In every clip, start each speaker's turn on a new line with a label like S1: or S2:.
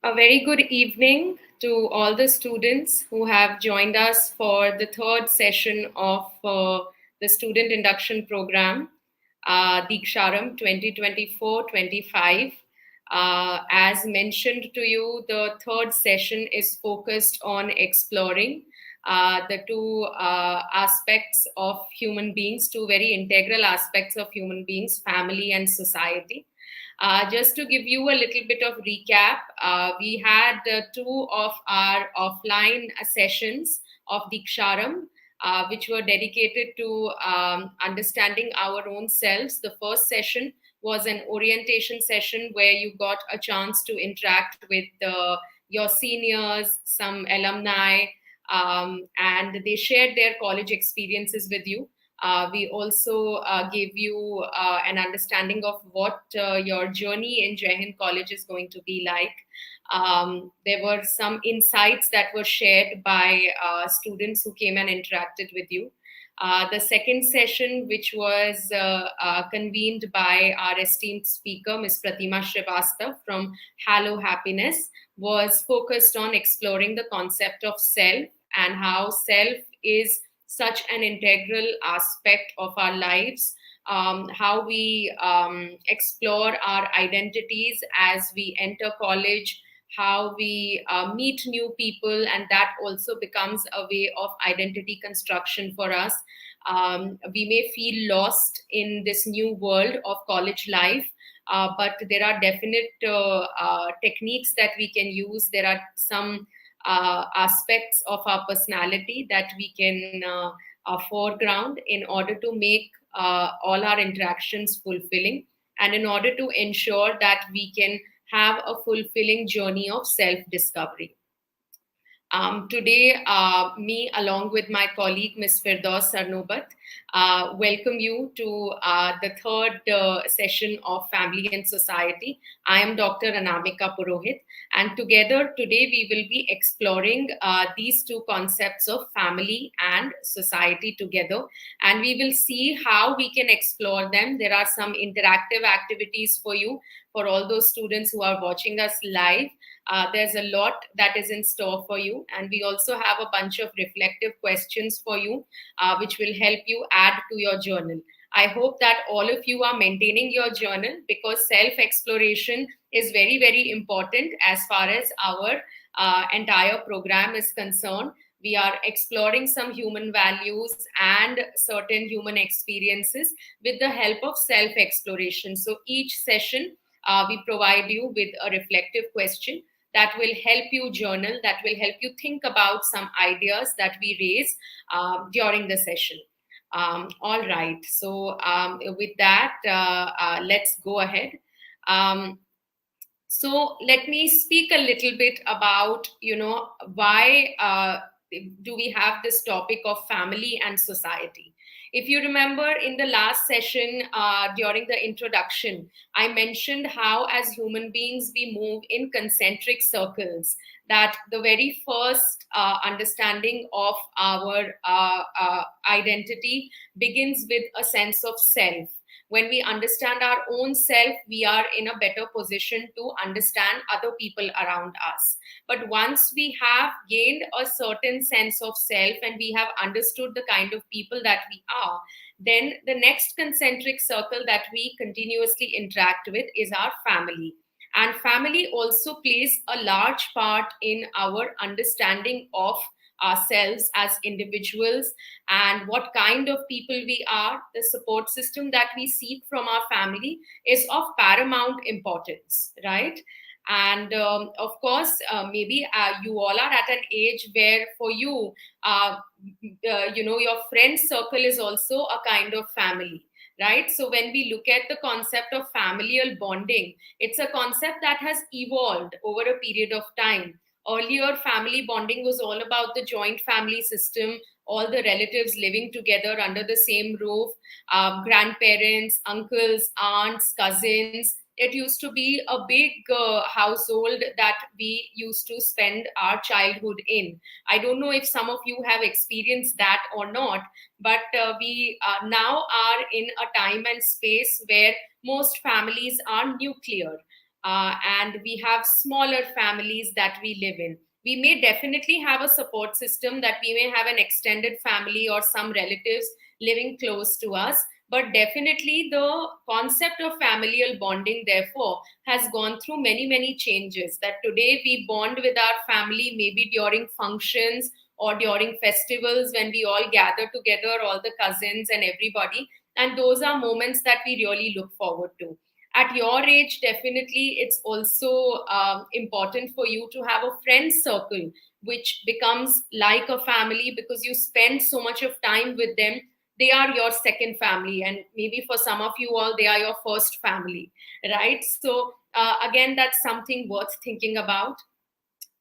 S1: A very good evening to all the students who have joined us for the third session of the Student Induction Program, Deeksharambh 2024-25. As mentioned to you, the third session is focused on exploring the two aspects of human beings, two very integral aspects of human beings, family and society. Just to give you a little bit of recap, we had two of our offline sessions of Deeksharam, which were dedicated to understanding our own selves. The first session was an orientation session where you got a chance to interact with your seniors, some alumni, and they shared their college experiences with you. We also gave you an understanding of what your journey in Jai Hind College is going to be like. There were some insights that were shared by students who came and interacted with you. The second session, which was convened by our esteemed speaker, Ms. Pratima Srivastav from Hallow Happiness, was focused on exploring the concept of self and how self is such an integral aspect of our lives, how we explore our identities as we enter college, how we meet new people, and that also becomes a way of identity construction for us. We may feel lost in this new world of college life. But there are definite techniques that we can use. There are some aspects of our personality that we can foreground in order to make all our interactions fulfilling, and in order to ensure that we can have a fulfilling journey of self discovery. Today, me along with my colleague Ms. Firdaus Sarnobat welcome you to the third session of Family and Society. I am Dr. Anamika Purohit, and together today we will be exploring these two concepts of family and society together, and we will see how we can explore them. There are some interactive activities for you, for all those students who are watching us live. There's a lot that is in store for you, and we also have a bunch of reflective questions for you, which will help you add to your journal. I hope that all of you are maintaining your journal, because self-exploration is very, very important as far as our entire program is concerned. We are exploring some human values and certain human experiences with the help of self-exploration. So each session, we provide you with a reflective question that will help you journal, that will help you think about some ideas that we raise during the session. All right. So with that, let's go ahead. So let me speak a little bit about, why do we have this topic of family and society? If you remember in the last session, during the introduction, I mentioned how as human beings we move in concentric circles, that the very first understanding of our identity begins with a sense of self. When we understand our own self, we are in a better position to understand other people around us. But once we have gained a certain sense of self and we have understood the kind of people that we are, then the next concentric circle that we continuously interact with is our family. And family also plays a large part in our understanding of ourselves as individuals and what kind of people we are. The support system that we seek from our family is of paramount importance, right? And of course, maybe you all are at an age where for you, your friend circle is also a kind of family, right? So when we look at the concept of familial bonding, it's a concept that has evolved over a period of time. Earlier, family bonding was all about the joint family system, all the relatives living together under the same roof, grandparents, uncles, aunts, cousins. It used to be a big household that we used to spend our childhood in. I don't know if some of you have experienced that or not, but we now are in a time and space where most families are nuclear. and we have smaller families that we live in. We may definitely have a support system, that we may have an extended family or some relatives living close to us, but definitely the concept of familial bonding, therefore, has gone through many, many changes. That today we bond with our family maybe during functions or during festivals, when we all gather together, all the cousins and everybody. And those are moments that we really look forward to. At your age, definitely it's also important for you to have a friend circle which becomes like a family, because you spend so much of time with them. They are your second family, and maybe for some of you all, they are your first family, right? So again, that's something worth thinking about.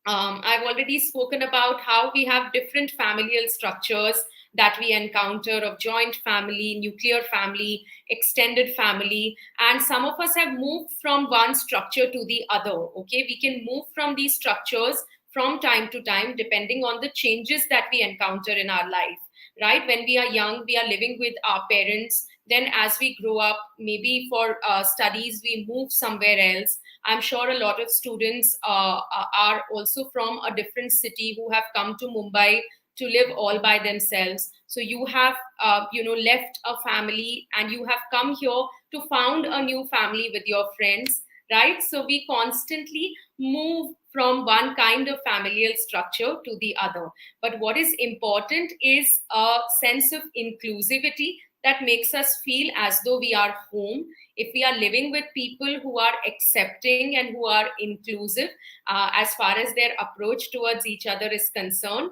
S1: I've already spoken about how we have different familial structures that we encounter, of joint family, nuclear family, extended family, and some of us have moved from one structure to the other. Okay, we can move from these structures from time to time depending on the changes that we encounter in our life. Right, when we are young, we are living with our parents. Then as we grow up, maybe for studies, we move somewhere else. I'm sure a lot of students are also from a different city, who have come to Mumbai to live all by themselves. So you have, left a family and you have come here to found a new family with your friends, right? So we constantly move from one kind of familial structure to the other. But what is important is a sense of inclusivity that makes us feel as though we are home. If we are living with people who are accepting and who are inclusive as far as their approach towards each other is concerned,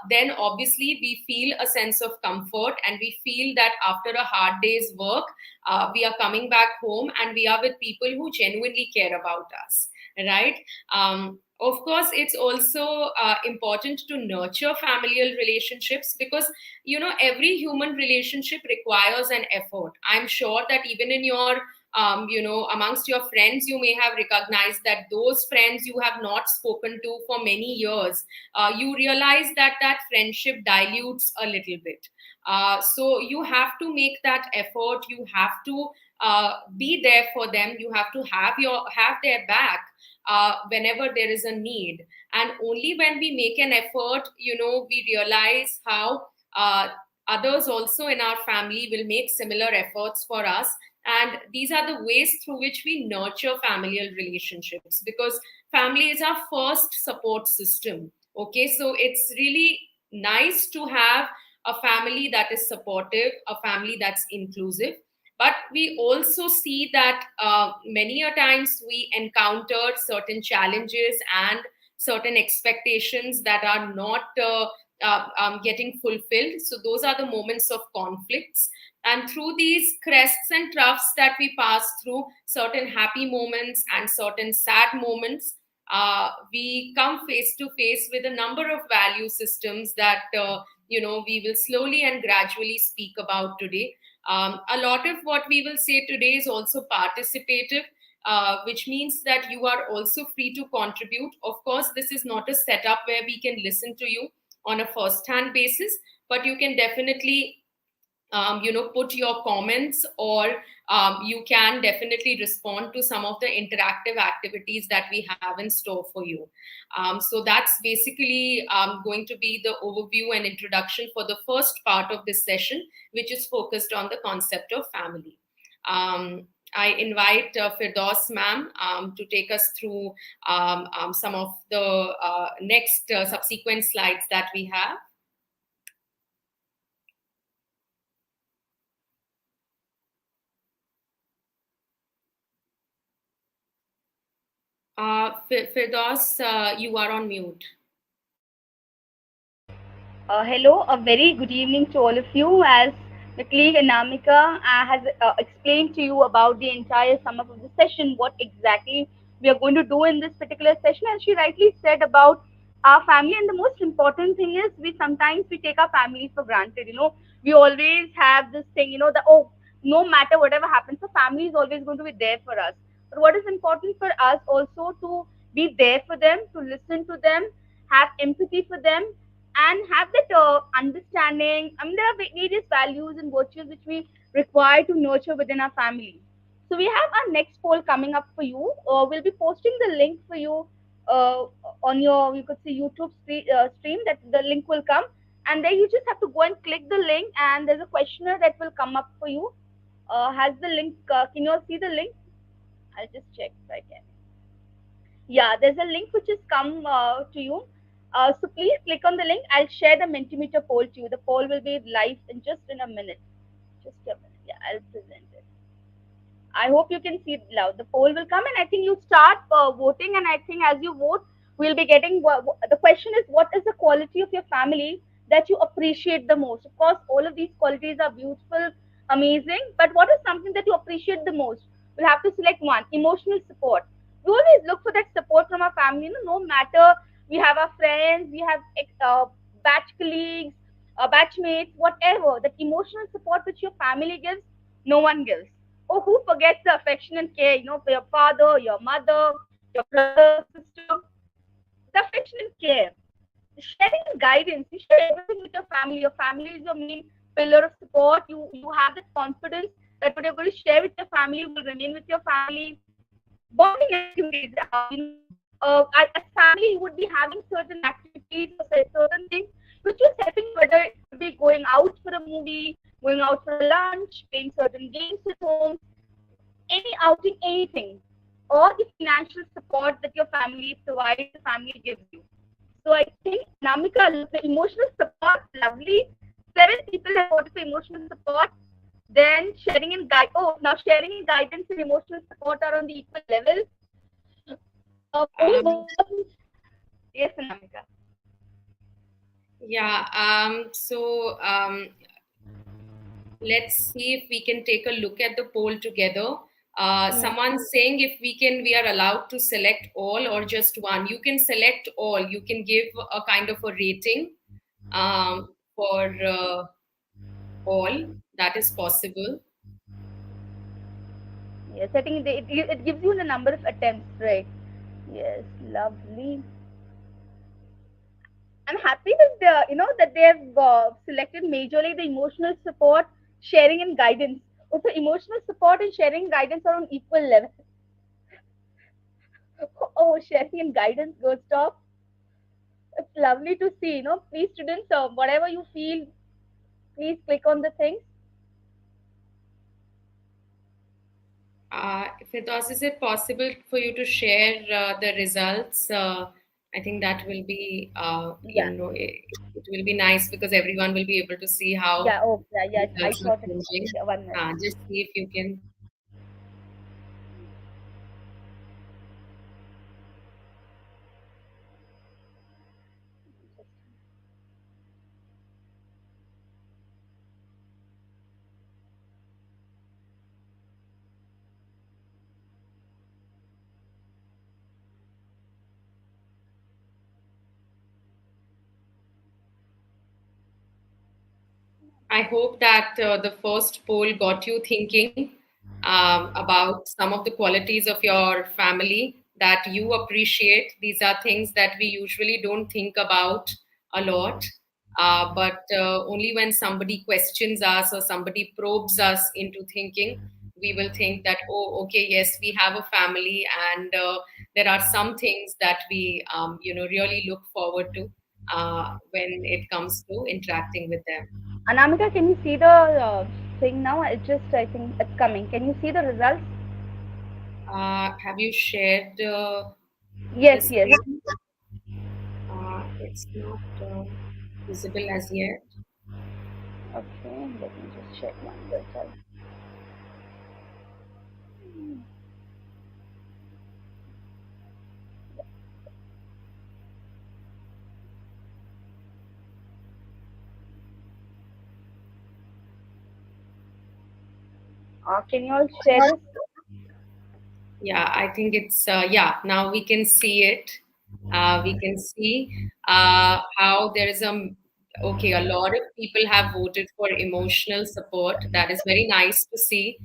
S1: then obviously we feel a sense of comfort, and we feel that after a hard day's work, we are coming back home and we are with people who genuinely care about us, right? Of course, it's also important to nurture familial relationships, because every human relationship requires an effort. I'm sure that even in your amongst your friends, you may have recognized that those friends you have not spoken to for many years, you realize that that friendship dilutes a little bit. So you have to make that effort. You have to be there for them. You have to have their back whenever there is a need. And only when we make an effort, we realize how others also in our family will make similar efforts for us. And these are the ways through which we nurture familial relationships, because family is our first support system. Okay, so it's really nice to have a family that is supportive, a family that's inclusive. But we also see that many a times we encounter certain challenges and certain expectations that are not getting fulfilled. So those are the moments of conflicts. And through these crests and troughs that we pass through, certain happy moments and certain sad moments, we come face to face with a number of value systems that we will slowly and gradually speak about today. A lot of what we will say today is also participative, which means that you are also free to contribute. Of course, this is not a setup where we can listen to you on a first hand basis, but you can definitely put your comments, or you can definitely respond to some of the interactive activities that we have in store for you. So that's basically going to be the overview and introduction for the first part of this session, which is focused on the concept of family. I invite Firdaus ma'am to take us through some of the next subsequent slides that we have. Firdaus, you are on mute.
S2: Hello, a very good evening to all of you. As the colleague Anamika has explained to you about the entire sum up of the session, what exactly we are going to do in this particular session, and she rightly said about our family. And the most important thing is we sometimes we take our families for granted. We always have this thing, that oh, no matter whatever happens, the family is always going to be there for us. But what is important for us also to be there for them, to listen to them, have empathy for them, and have that understanding. I mean, there are various values and virtues which we require to nurture within our family. So we have our next poll coming up for you. We'll be posting the link for you uh, on your, you could say, YouTube stream. That the link will come, and then you just have to go and click the link, and there's a questionnaire that will come up for you. Has the link? Can you all see the link? I'll just check if I can. Yeah, there's a link which has come to you. So please click on the link. I'll share the Mentimeter poll to you. The poll will be live in just in a minute. Just a minute. Yeah, I'll present it. I hope you can see it loud. The poll will come, and I think you start voting. And I think as you vote, we'll be getting. The question is, what is the quality of your family that you appreciate the most? Of course, all of these qualities are beautiful, amazing. But what is something that you appreciate the most? We'll have to select one. Emotional support. We always look for that support from our family. No matter we have our friends, we have batch colleagues, batchmates, whatever. That emotional support which your family gives, no one gives. Oh, who forgets the affection and care, for your father, your mother, your brother, sister, the affection and care. Sharing and guidance. You share everything with your family. Your family is your main pillar of support. You have that confidence that what you're going to share with your family will remain with your family. Bonding activities. As family, you would be having certain activities or certain things which is helping, whether it could be going out for a movie, going out for a lunch, playing certain games at home, any outing, anything, or the financial support that your family provides, the family gives you. So I think Namika, the emotional support, lovely. 7 people have voted for emotional support. Then sharing and guide. Oh, now sharing and guidance and emotional support are on the equal level. Only
S1: Um,
S2: one. Yes, Namika.
S1: yeah. Let's see if we can take a look at the poll together.
S2: Hmm.
S1: Someone's saying if we are allowed to select all or just one. You can select all. You can give a kind of a rating for all. That is possible.
S2: Yes, I think it gives you the number of attempts, right? Yes, lovely. I'm happy that that they have selected majorly the emotional support, sharing and guidance. Also, emotional support and sharing and guidance are on equal level. Oh, sharing and guidance goes top. It's lovely to see. Please, students, whatever you feel, please click on the things.
S1: Firdaus, is it possible for you to share the results? I think that will be,
S2: Yeah,
S1: it will be nice because everyone will be able to see how
S2: yeah. Oh, yeah, yeah. I
S1: results are
S2: thought it.
S1: changing.
S2: Yeah, 1 minute.
S1: Just see if you can. I hope that the first poll got you thinking about some of the qualities of your family that you appreciate. These are things that we usually don't think about a lot, but only when somebody questions us or somebody probes us into thinking, we will think that, oh, okay, yes, we have a family, and there are some things that we, really look forward to when it comes to interacting with them.
S2: Anamika, can you see the thing now? I think it's coming. Can you see the results?
S1: Have you shared the
S2: Yes, yes.
S1: screen? It's not visible as yet.
S2: Okay, let me just check one result. Can you all share this?
S1: Yeah, I think it's, yeah, now we can see it. We can see how there is a Okay, a lot of people have voted for emotional support. That is very nice to see.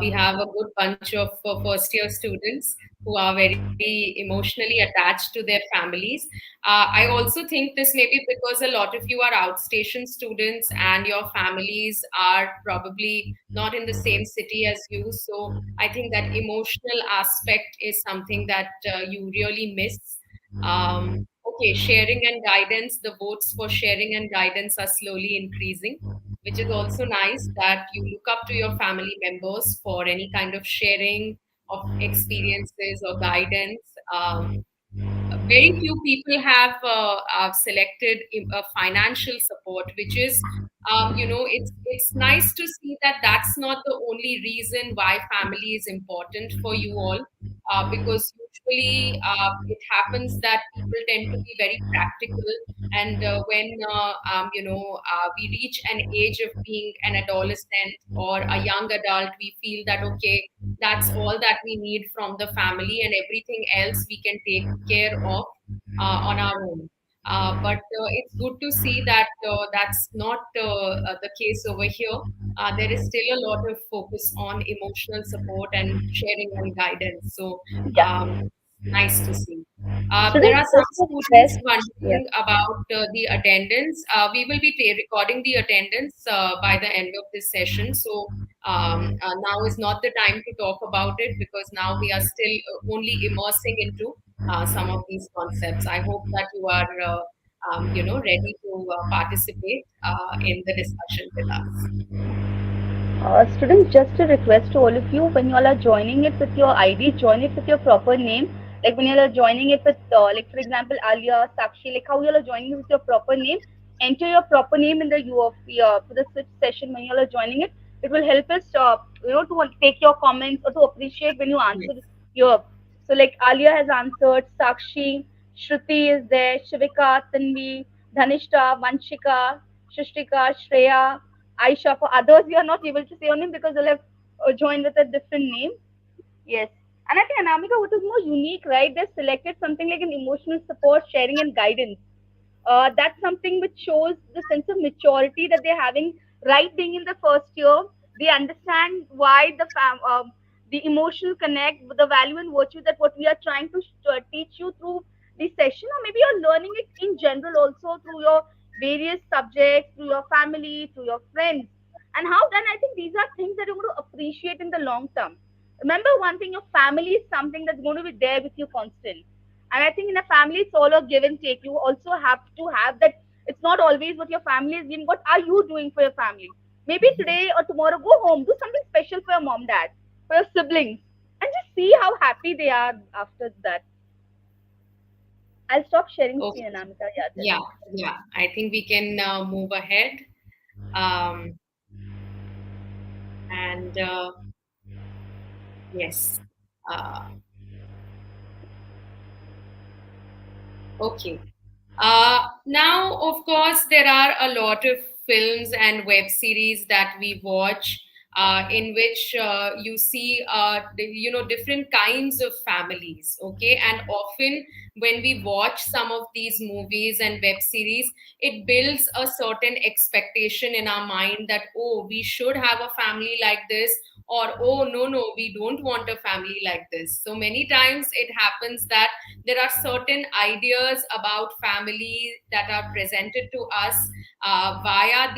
S1: We have a good bunch of first year students who are very emotionally attached to their families. I also think this may be because a lot of you are outstation students and your families are probably not in the same city as you. So I think that emotional aspect is something that you really miss. Okay, sharing and guidance. The votes for sharing and guidance are slowly increasing, which is also nice that you look up to your family members for any kind of sharing of experiences or guidance. Very few people have selected financial support, which is, it's nice to see that that's not the only reason why family is important for you all, because usually it happens that people tend to be very practical, and when we reach an age of being an adolescent or a young adult, we feel that okay, that's all that we need from the family, and everything else we can take care of on our own. But it's good to see that that's not the case over here. There is still a lot of focus on emotional support and sharing and guidance. So
S2: Yeah.
S1: nice to see. There are
S2: Students,
S1: some
S2: just a
S1: students
S2: request. Yeah.
S1: wondering about the attendance. We will be recording the attendance by the end of this session. So now is not the time to talk about it because now we are still only immersing into some of these concepts. I hope that you are, ready to participate in the discussion with us.
S2: Students, just a request to all of you, when you all are joining it with your ID, join it with your proper name. Like when you all are joining it with, like for example, Alia, Sakshi, like how you all are joining it with your proper name, enter your proper name in the UOP for the switch session when you all are joining it. It will help us, to take your comments or to appreciate when you answer
S1: Yes.
S2: your. So like Alia has answered, Sakshi, Shruti is there, Shivika, Tanvi, Dhanishta, Vanshika, Shushtika, Shreya, Aisha. For others, we are not able to say on him because they'll have joined with a different name. Yes. And I think Anamika, what is more unique, right? They've selected something like an emotional support, sharing, and guidance. That's something which shows the sense of maturity that they're having right being in the first year. They understand why the emotional connect, the value and virtue that what we are trying to teach you through the session, or maybe you're learning it in general also through your various subjects, through your family, through your friends. And how then I think these are things that you're going to appreciate in the long term. Remember one thing, your family is something that's going to be there with you constant. And I think in a family, it's all a give and take. You also have to have that. It's not always what your family is doing. What are you doing for your family? Maybe today or tomorrow, go home, do something special for your mom, dad, for your siblings, and just see how happy they are after that. I'll stop sharing
S1: Okay.
S2: screen, Anamika. Yeah, tell
S1: Yeah,
S2: me.
S1: yeah. I think we can move ahead. Um, and yes. Uh, okay. Now, of course, there are a lot of films and web series that we watch in which you see, different kinds of families. Okay, and often when we watch some of these movies and web series, it builds a certain expectation in our mind that oh, we should have a family like this, or oh no, no, we don't want a family like this. So many times it happens that there are certain ideas about family that are presented to us via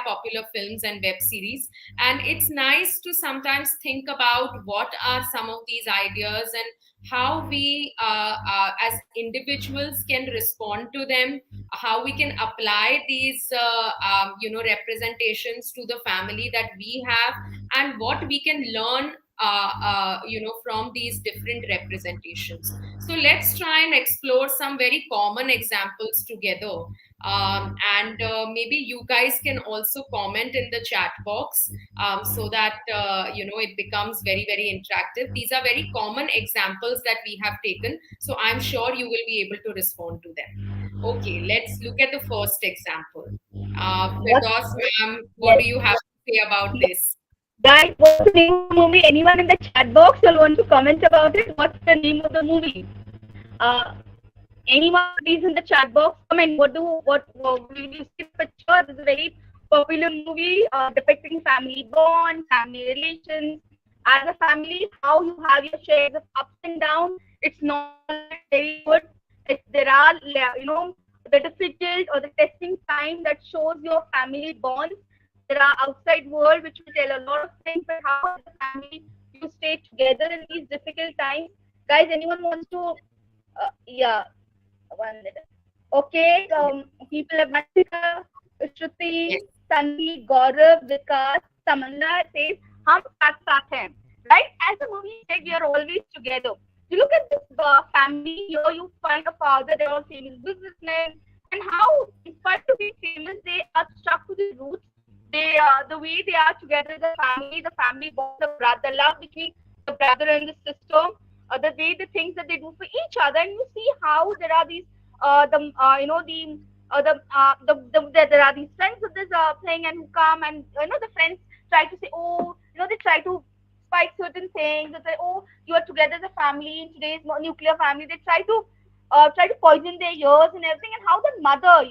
S1: popular films and web series, and it's nice to sometimes think about what are some of these ideas and how we as individuals can respond to them, how we can apply these representations to the family that we have, and what we can learn from these different representations. So let's try and explore some very common examples together. And maybe you guys can also comment in the chat box, so that it becomes very, very interactive. These are very common examples that we have taken, so I'm sure you will be able to respond to them. Okay, let's look at the first example.
S2: What?
S1: Firdaus ma'am, what do
S2: Yes.
S1: you have to say about
S2: Yes.
S1: this?
S2: Guys, what's the name of the movie? Anyone in the chat box will want to comment about it? What's the name of the movie? Uh, Anyone, please, in the chat box, comment. What will you see the picture? This is a very popular movie depicting family bond, family relations. As a family, how you have your shares of ups and downs. It's not always very good. There are, the difficult or the testing time that shows your family bonds. There are outside world which will tell a lot of things, but how as a family you stay together in these difficult times. Guys, anyone wants to? Yeah, one minute. Okay, people have Vanshika, Shruti,
S1: Yes.
S2: Sandeep, Gaurav, Vikas, Tamanna says, Hum saath saath hain. Right? As the movie said, we are always together. You look at this family here, you find a father, they're all famous businessmen, and how, in spite of being famous, they are stuck to their roots. The way they are together as a family, the family bond, the brother love between the brother and the sister, the way the things that they do for each other, and you see how there are these there are these friends of this thing and who come and the friends try to say, oh, they try to spike certain things. They say, oh, you are together as a family in today's nuclear family. They try to poison their ears and everything, and how the mother,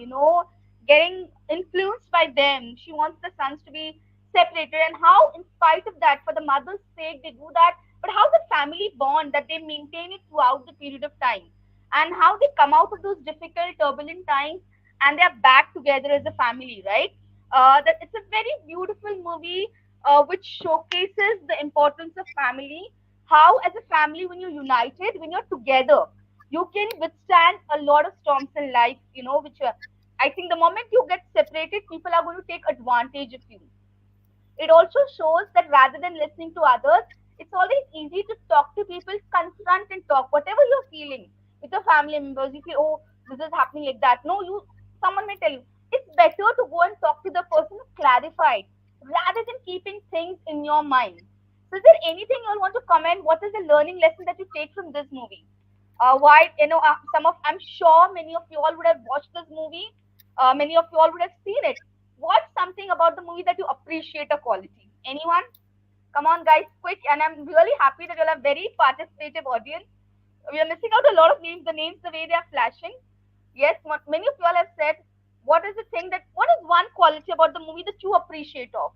S2: getting influenced by them, she wants the sons to be separated, and how in spite of that, for the mother's sake, they do that. But how the family bond that they maintain it throughout the period of time, and how they come out of those difficult, turbulent times, and they are back together as a family, right? That it's a very beautiful movie which showcases the importance of family. How, as a family, when you're united, when you're together, you can withstand a lot of storms in life. Which I think the moment you get separated, people are going to take advantage of you. It also shows that rather than listening to others, it's always easy to talk to people, confront and talk whatever you're feeling with your family members. You feel, oh, this is happening like that. No, someone may tell you. It's better to go and talk to the person, clarify it, rather than keeping things in your mind. So, is there anything you all want to comment? What is the learning lesson that you take from this movie? Why, I'm sure many of you all would have watched this movie. Many of you all would have seen it. What's something about the movie that you appreciate a quality? Anyone? Come on, guys, quick. And I'm really happy that you'll have very participative audience. We are missing out a lot of names. The names, the way they are flashing. Yes, many of you all have said. What is one quality about the movie that you appreciate of?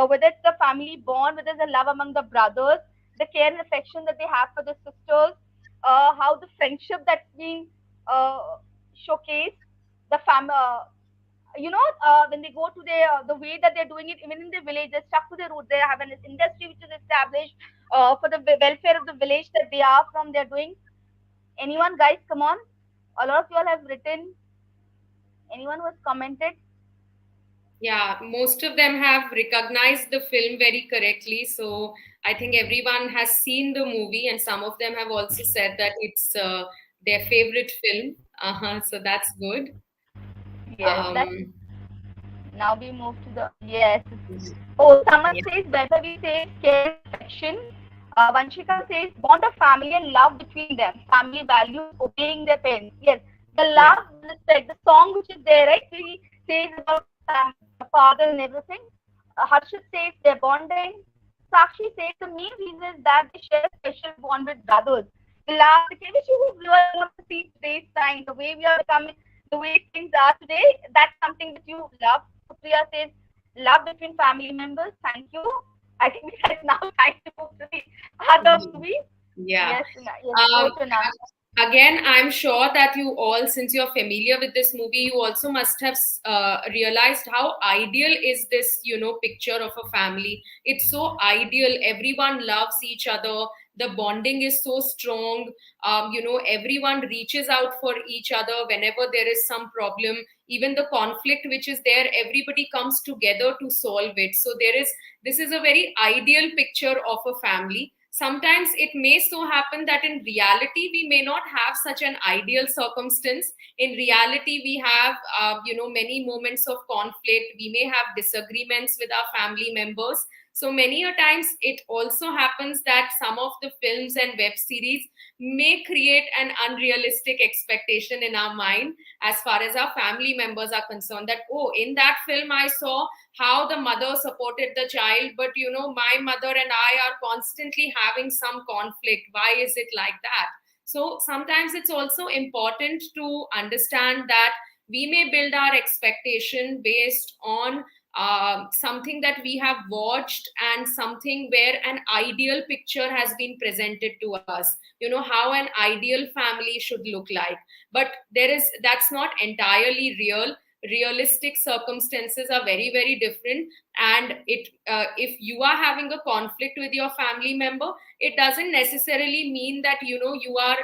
S2: Whether it's the family bond, whether it's the love among the brothers, the care and affection that they have for the sisters, how the friendship that's been showcased, the when they go to the way that they're doing it, even in the village, they're stuck to their roots. They have an industry which is established for the welfare of the village that they are from. They're doing. Anyone, guys, come on. A lot of you all have written. Anyone who has commented?
S1: Yeah, most of them have recognized the film very correctly. So I think everyone has seen the movie, and some of them have also said that it's their favorite film. So that's good.
S2: Yes, that's
S1: Um,
S2: now we move to the yes. Oh, someone
S1: yeah,
S2: says Vaishnavi says care and affection. Vanshika says bond of family and love between them. Family values obeying their parents. Yes, the
S1: yeah.
S2: love, the respect, the song which is there, right? He says about the father and everything. Harshit says they're bonding. Sakshi says the main reason is that they share a special bond with brothers. The love, the chemistry we really want to see today's time, the way we are becoming, the way things are today, that's something that you love. Supriya says love between family members. Thank you. I think it's now time to move to the other movie.
S1: Yeah.
S2: Yes, yes, over
S1: Um,
S2: to now.
S1: Again, I'm sure that you all, since you're familiar with this movie, you also must have realized how ideal is this, picture of a family. It's so ideal. Everyone loves each other. The bonding is so strong. Everyone reaches out for each other whenever there is some problem. Even the conflict which is there, everybody comes together to solve it. So this is a very ideal picture of a family. Sometimes it may so happen that in reality we may not have such an ideal circumstance. In reality we have many moments of conflict. We may have disagreements with our family members. So many a times it also happens that some of the films and web series may create an unrealistic expectation in our mind as far as our family members are concerned, that, oh, in that film I saw how the mother supported the child, but my mother and I are constantly having some conflict. Why is it like that? So sometimes it's also important to understand that we may build our expectation based on something that we have watched and something where an ideal picture has been presented to us, how an ideal family should look like. But that's not entirely real. Realistic circumstances are very, very different. And if you are having a conflict with your family member, it doesn't necessarily mean that you are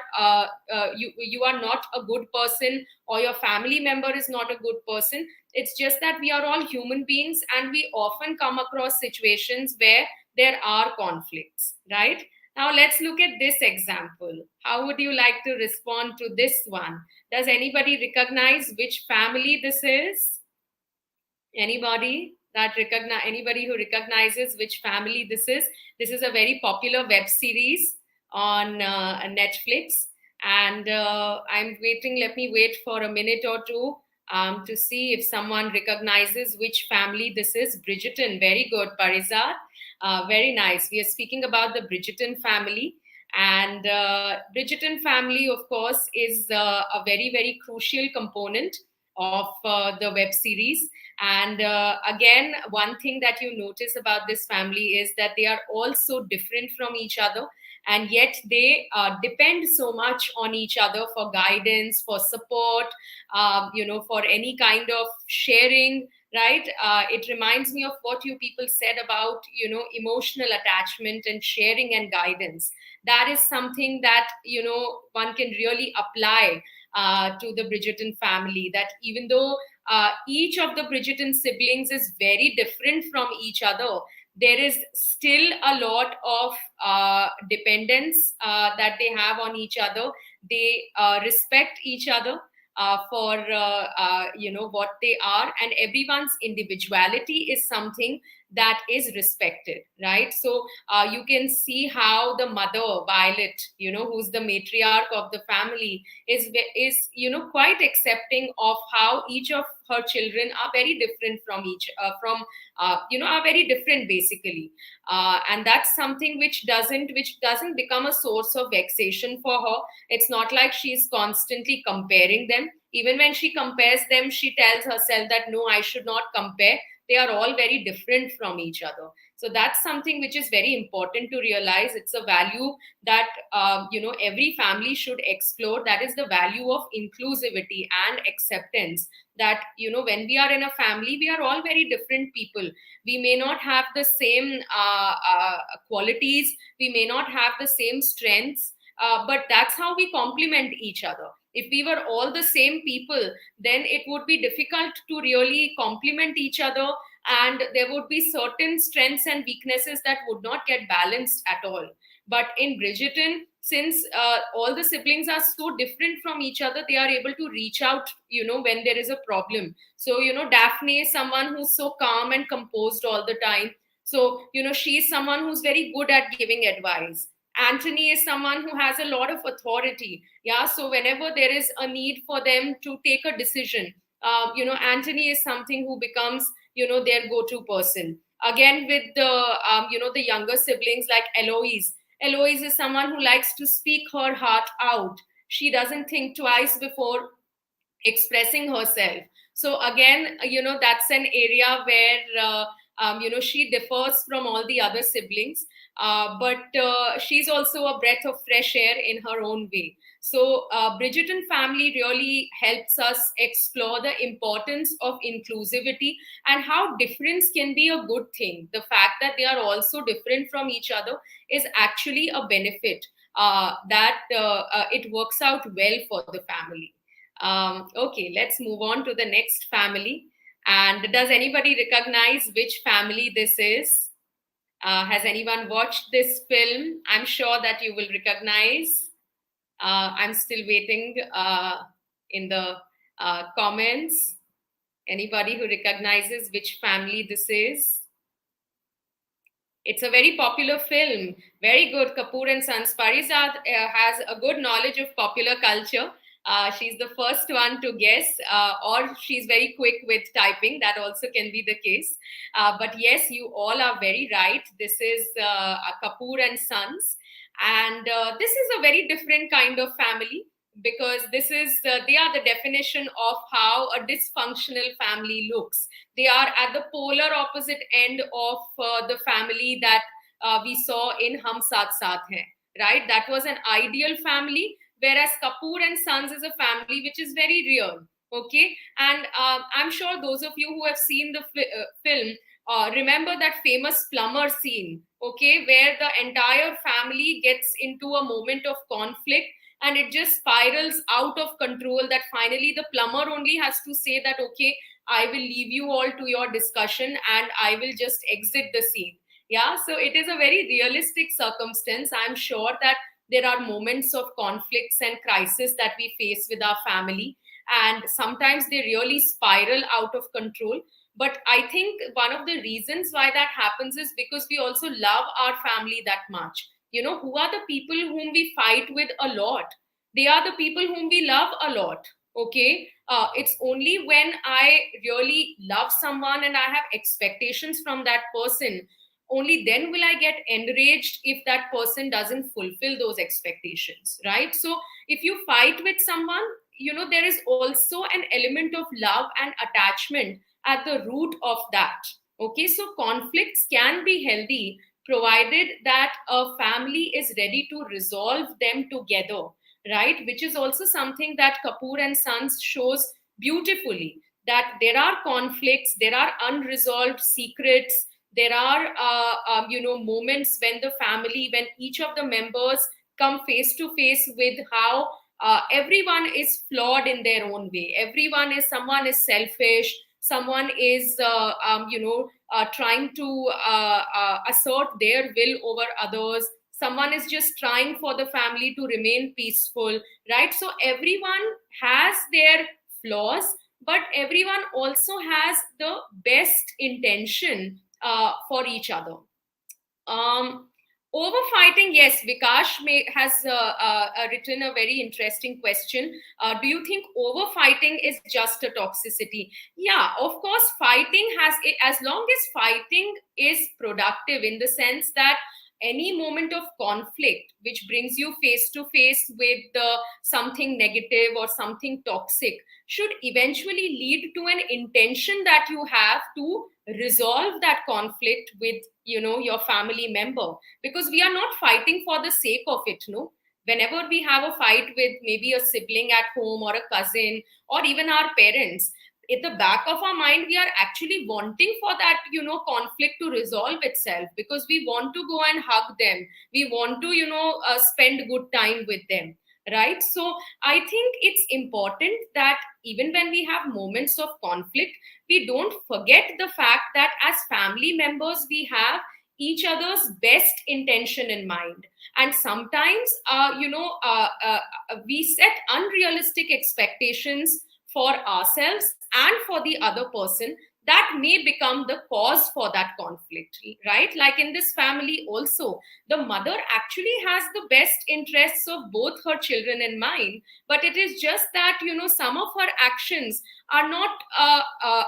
S1: not a good person, or your family member is not a good person. It's just that we are all human beings, and we often come across situations where there are conflicts, right? Now let's look at this example. How would you like to respond to this one? Does anybody recognize which family this is? Anybody who recognizes which family this is? This is a very popular web series on Netflix. And I'm waiting. Let me wait for a minute or two to see if someone recognizes which family this is. Bridgerton. Very good, Parizad. Very nice. We are speaking about the Bridgerton family. And Bridgerton family, of course, is a very, very crucial component of the web series. And again, one thing that you notice about this family is that they are all so different from each other, and yet they depend so much on each other for guidance, for support, for any kind of sharing, right? It reminds me of what you people said about, emotional attachment and sharing and guidance. That is something that, one can really apply to the Bridgerton family, that even though each of the Bridgerton siblings is very different from each other, there is still a lot of dependence that they have on each other. They respect each other for what they are, and everyone's individuality is something that is respected, right? So you can see how the mother Violet, who's the matriarch of the family, is quite accepting of how each of her children are very different from each from are very different basically. And that's something which doesn't become a source of vexation for her. It's not like she's constantly comparing them. Even when she compares them, she tells herself that no, I should not compare. They are all very different from each other. So that's something which is very important to realize. It's a value that every family should explore. That is the value of inclusivity and acceptance. That when we are in a family, we are all very different people. We may not have the same qualities. We may not have the same strengths. But that's how we complement each other. If we were all the same people, then it would be difficult to really complement each other, and there would be certain strengths and weaknesses that would not get balanced at all. But in Bridgerton, since all the siblings are so different from each other, they are able to reach out, when there is a problem. So, Daphne is someone who's so calm and composed all the time. So, she's someone who's very good at giving advice. Anthony is someone who has a lot of authority. Yeah. So whenever there is a need for them to take a decision, Anthony is something who becomes, their go-to person. Again, with the younger siblings like Eloise. Eloise is someone who likes to speak her heart out. She doesn't think twice before expressing herself. So again, that's an area where she differs from all the other siblings, but she's also a breath of fresh air in her own way. So Bridgerton family really helps us explore the importance of inclusivity and how difference can be a good thing. The fact that they are also different from each other is actually a benefit, that it works out well for the family. Okay, let's move on to the next family. And does anybody recognize which family this is? Has anyone watched this film? I'm sure that you will recognize. I'm still waiting in the comments. Anybody who recognizes which family this is? It's a very popular film. Very good. Kapoor and Sons. Parizad has a good knowledge of popular culture. She's the first one to guess, or she's very quick with typing. That also can be the case. But yes, you all are very right. This is Kapoor and Sons. And this is a very different kind of family, because this is they are the definition of how a dysfunctional family looks. They are at the polar opposite end of the family that we saw in Hum Saath Saath Hain, right? That was an ideal family, whereas Kapoor and Sons is a family which is very real. Okay, and I'm sure those of you who have seen the film remember that famous plumber scene, okay, where the entire family gets into a moment of conflict and it just spirals out of control, that finally the plumber only has to say that, okay, I will leave you all to your discussion and I will just exit the scene. Yeah, so it is a very realistic circumstance. I'm sure that there are moments of conflicts and crisis that we face with our family, and sometimes they really spiral out of control. But I think one of the reasons why that happens is because we also love our family that much. Who are the people whom we fight with a lot? They are the people whom we love a lot. Okay, it's only when I really love someone and I have expectations from that person, only then will I get enraged if that person doesn't fulfill those expectations, right? So if you fight with someone, there is also an element of love and attachment at the root of that. Okay, so conflicts can be healthy provided that a family is ready to resolve them together, right? Which is also something that Kapoor and Sons shows beautifully, that there are conflicts, there are unresolved secrets, there are moments when the family, when each of the members come face to face with how everyone is flawed in their own way. Someone is selfish, someone is trying to assert their will over others, someone is just trying for the family to remain peaceful, right? So everyone has their flaws, but everyone also has the best intention for each other. Overfighting, yes, Vikash has written a very interesting question. Do you think overfighting is just a toxicity? Yeah, of course, fighting has, as long as fighting is productive, in the sense that any moment of conflict which brings you face to face with something negative or something toxic should eventually lead to an intention that you have to resolve that conflict with your family member, because we are not fighting for the sake of it. No, whenever we have a fight with maybe a sibling at home or a cousin or even our parents, at the back of our mind we are actually wanting for that conflict to resolve itself, because we want to go and hug them, we want to spend good time with them, right? So I think it's important that even when we have moments of conflict, we don't forget the fact that as family members we have each other's best intention in mind. And sometimes we set unrealistic expectations for ourselves and for the other person, that may become the cause for that conflict, right? Like in this family also, the mother actually has the best interests of both her children in mind, but it is just that some of her actions are not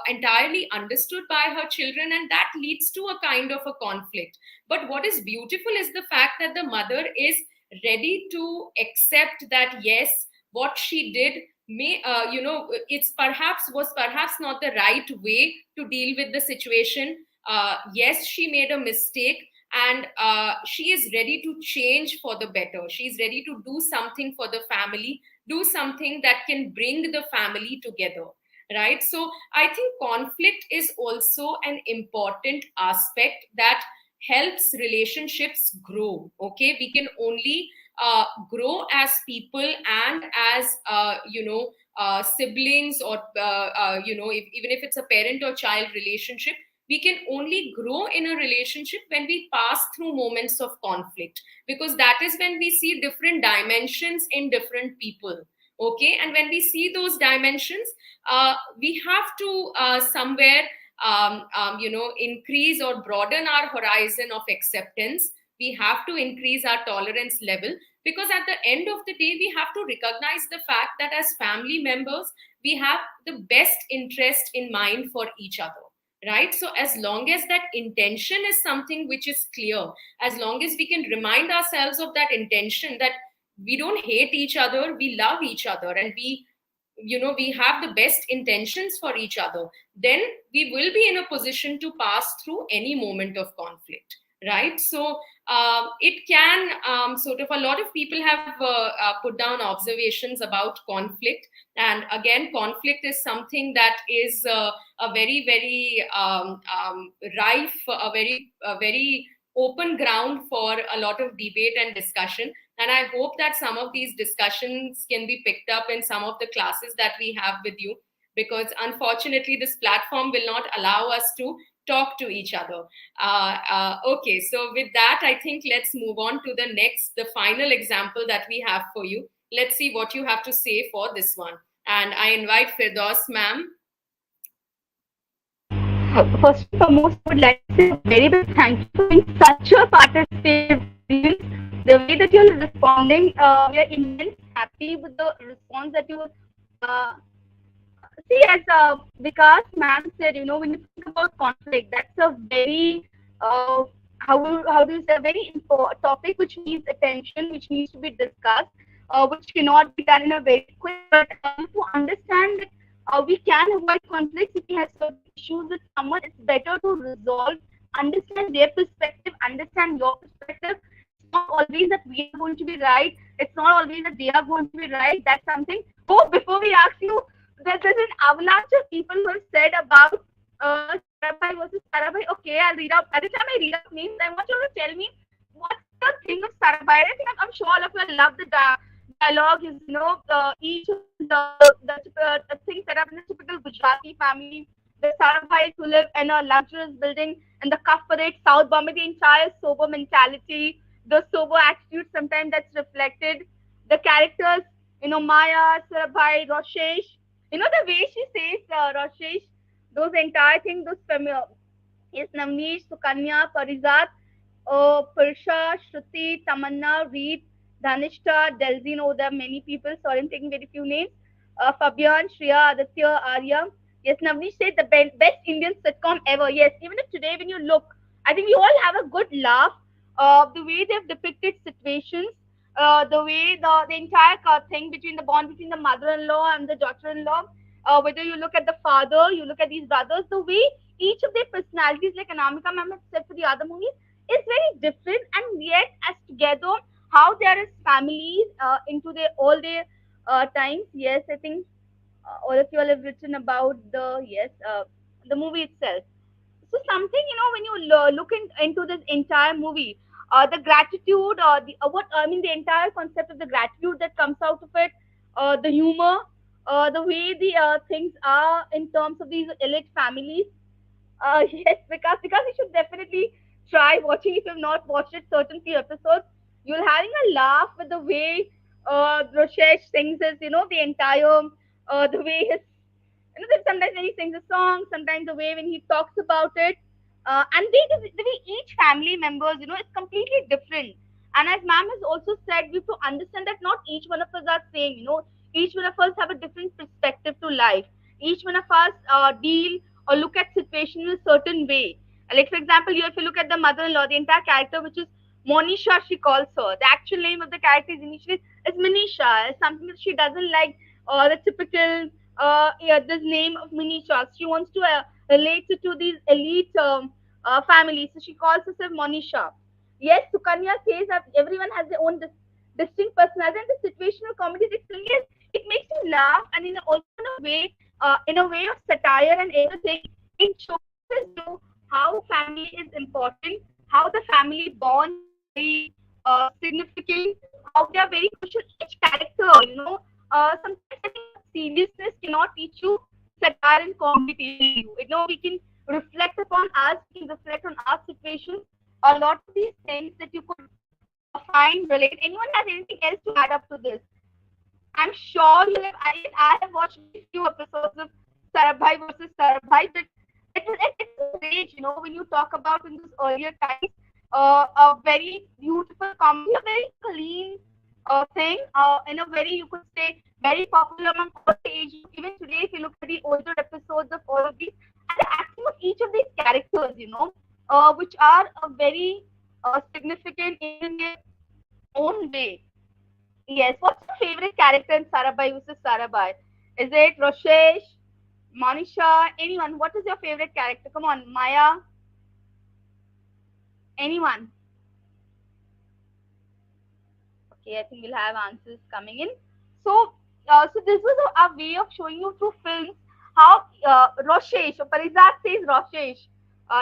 S1: entirely understood by her children, and that leads to a kind of a conflict. But what is beautiful is the fact that the mother is ready to accept that yes, what she did may was perhaps not the right way to deal with the situation. Yes, she made a mistake, and she is ready to change for the better. She is ready to do something for the family, do something that can bring the family together, right? So I think conflict is also an important aspect that helps relationships grow. Okay, we can only grow as people and as siblings, or even if it's a parent or child relationship, we can only grow in a relationship when we pass through moments of conflict, because that is when we see different dimensions in different people. Okay, and when we see those dimensions, we have to somewhere increase or broaden our horizon of acceptance. We have to increase our tolerance level, because at the end of the day, we have to recognize the fact that as family members, we have the best interest in mind for each other, right? So as long as that intention is something which is clear, as long as we can remind ourselves of that intention, that we don't hate each other, we love each other, and we have the best intentions for each other, then we will be in a position to pass through any moment of conflict, right? So it can sort of, a lot of people have put down observations about conflict. And again, conflict is something that is a very, very rife, a very open ground for a lot of debate and discussion. And I hope that some of these discussions can be picked up in some of the classes that we have with you, because unfortunately, this platform will not allow us to talk to each other. Okay, so with that, I think let's move on to the final example that we have for you. Let's see what you have to say for this one. And I invite Firdaus ma'am.
S2: First and foremost, I would like to say a very big thank you for being such a participative audience. The way that you're responding, we are immensely happy with the response that you uh, see. As Vikas ma'am said, when you think about conflict, that's a very how do you say, a very important topic which needs attention, which needs to be discussed, which cannot be done in a very quick. But to understand that we can avoid conflicts if we have certain issues with someone, it's better to resolve, understand their perspective, understand your perspective. It's not always that we are going to be right. It's not always that they are going to be right. That's something. Oh, before we ask you, there's an avalanche of people who have said about Sarabhai versus Sarabhai. Okay, I'll read out. By the time I read out names, I want you to tell me what's the thing of Sarabhai. I think I'm sure all of you love the dialogue. Is each of the things set up in a typical Gujarati family. The Sarabhais who live in a luxurious building in the Cuff Parade, South Bombay. The entire sober mentality, the sober attitude. Sometimes that's reflected. The characters, Maya, Sarabhai, Roshesh. The way she says Roshesh, those entire things, those familiar. Yes, Navneesh, Sukanya, Parizat, Pursha, Shruti, Tamanna, Reed, Dhanishta, Delzine. Oh, there are many people. Sorry, I'm taking very few names. Fabian, Shreya, Aditya, Arya. Yes, Navneesh said the best Indian sitcom ever. Yes, even if today when you look, I think we all have a good laugh. The way they've depicted situations, the way the entire thing between the bond between the mother-in-law and the daughter-in-law, whether you look at the father, you look at these brothers, the way each of their personalities, like Anamika ma'am had said for the other movies, is very different, and yet as together, how they are as families into their all their times. Yes, I think all of you all have written about the movie itself. So something, when you look into this entire movie, the gratitude, or the what I mean, the entire concept of the gratitude that comes out of it, the humor, the way the things are in terms of these elite families. Yes, because you should definitely try watching if you've not watched it certain few episodes. You're having a laugh with the way Roshesh sings his, the entire the way his that sometimes when he sings a song, sometimes the way when he talks about it, and the way each family members, is completely different. And as ma'am has also said, we have to understand that not each one of us are same. Each one of us have a different perspective to life. Each one of us deal or look at situation in a certain way. Like for example, if you look at the mother-in-law, the entire character, which is Monisha, she calls her. The actual name of the character is initially is Manisha. It's something that she doesn't like, the typical this name of Manisha. She wants to relate it to these elite families, so she calls herself Monisha. Yes, Sukanya says that everyone has their own distinct personality, and the situational comedy it makes you laugh, and also in a way of satire and everything. It shows you how family is important, how the family bond is very significant, how they are very crucial. Each character, sometimes I think seriousness cannot teach you, satire and comedy teaches you. We can reflect upon us, we can reflect on our situations. A lot of these things that you could find relate. Anyone has anything else to add up to this? I'm sure you have. I have watched very few episodes of Sarabhai versus Sarabhai, but it's a rage, when you talk about in those earlier times. a very beautiful comedy, a very clean thing, in a very, you could say, very popular among all the age group. Even today, if you look at the older episodes of all of these, and the acting of each of these characters, which are very significant in their own way. Yes, what's your favorite character in Sarabhai versus Sarabhai? Is it Roshesh, Monisha, anyone? What is your favorite character? Come on, Maya, anyone? Okay, I think we'll have answers coming in. So, so this was a way of showing you through films how Roshesh, Parizat says Roshesh,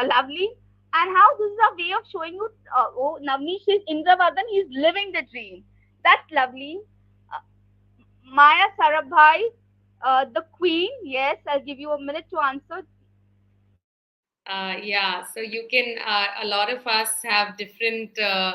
S2: lovely, and how this is a way of showing you. Oh, Navneesh says Indravardhan, he's living the dream. That's lovely. Uh, Maya Sarabhai, the Queen. Yes, I'll give you a minute to answer.
S1: Yeah, so you can, a lot of us have different uh,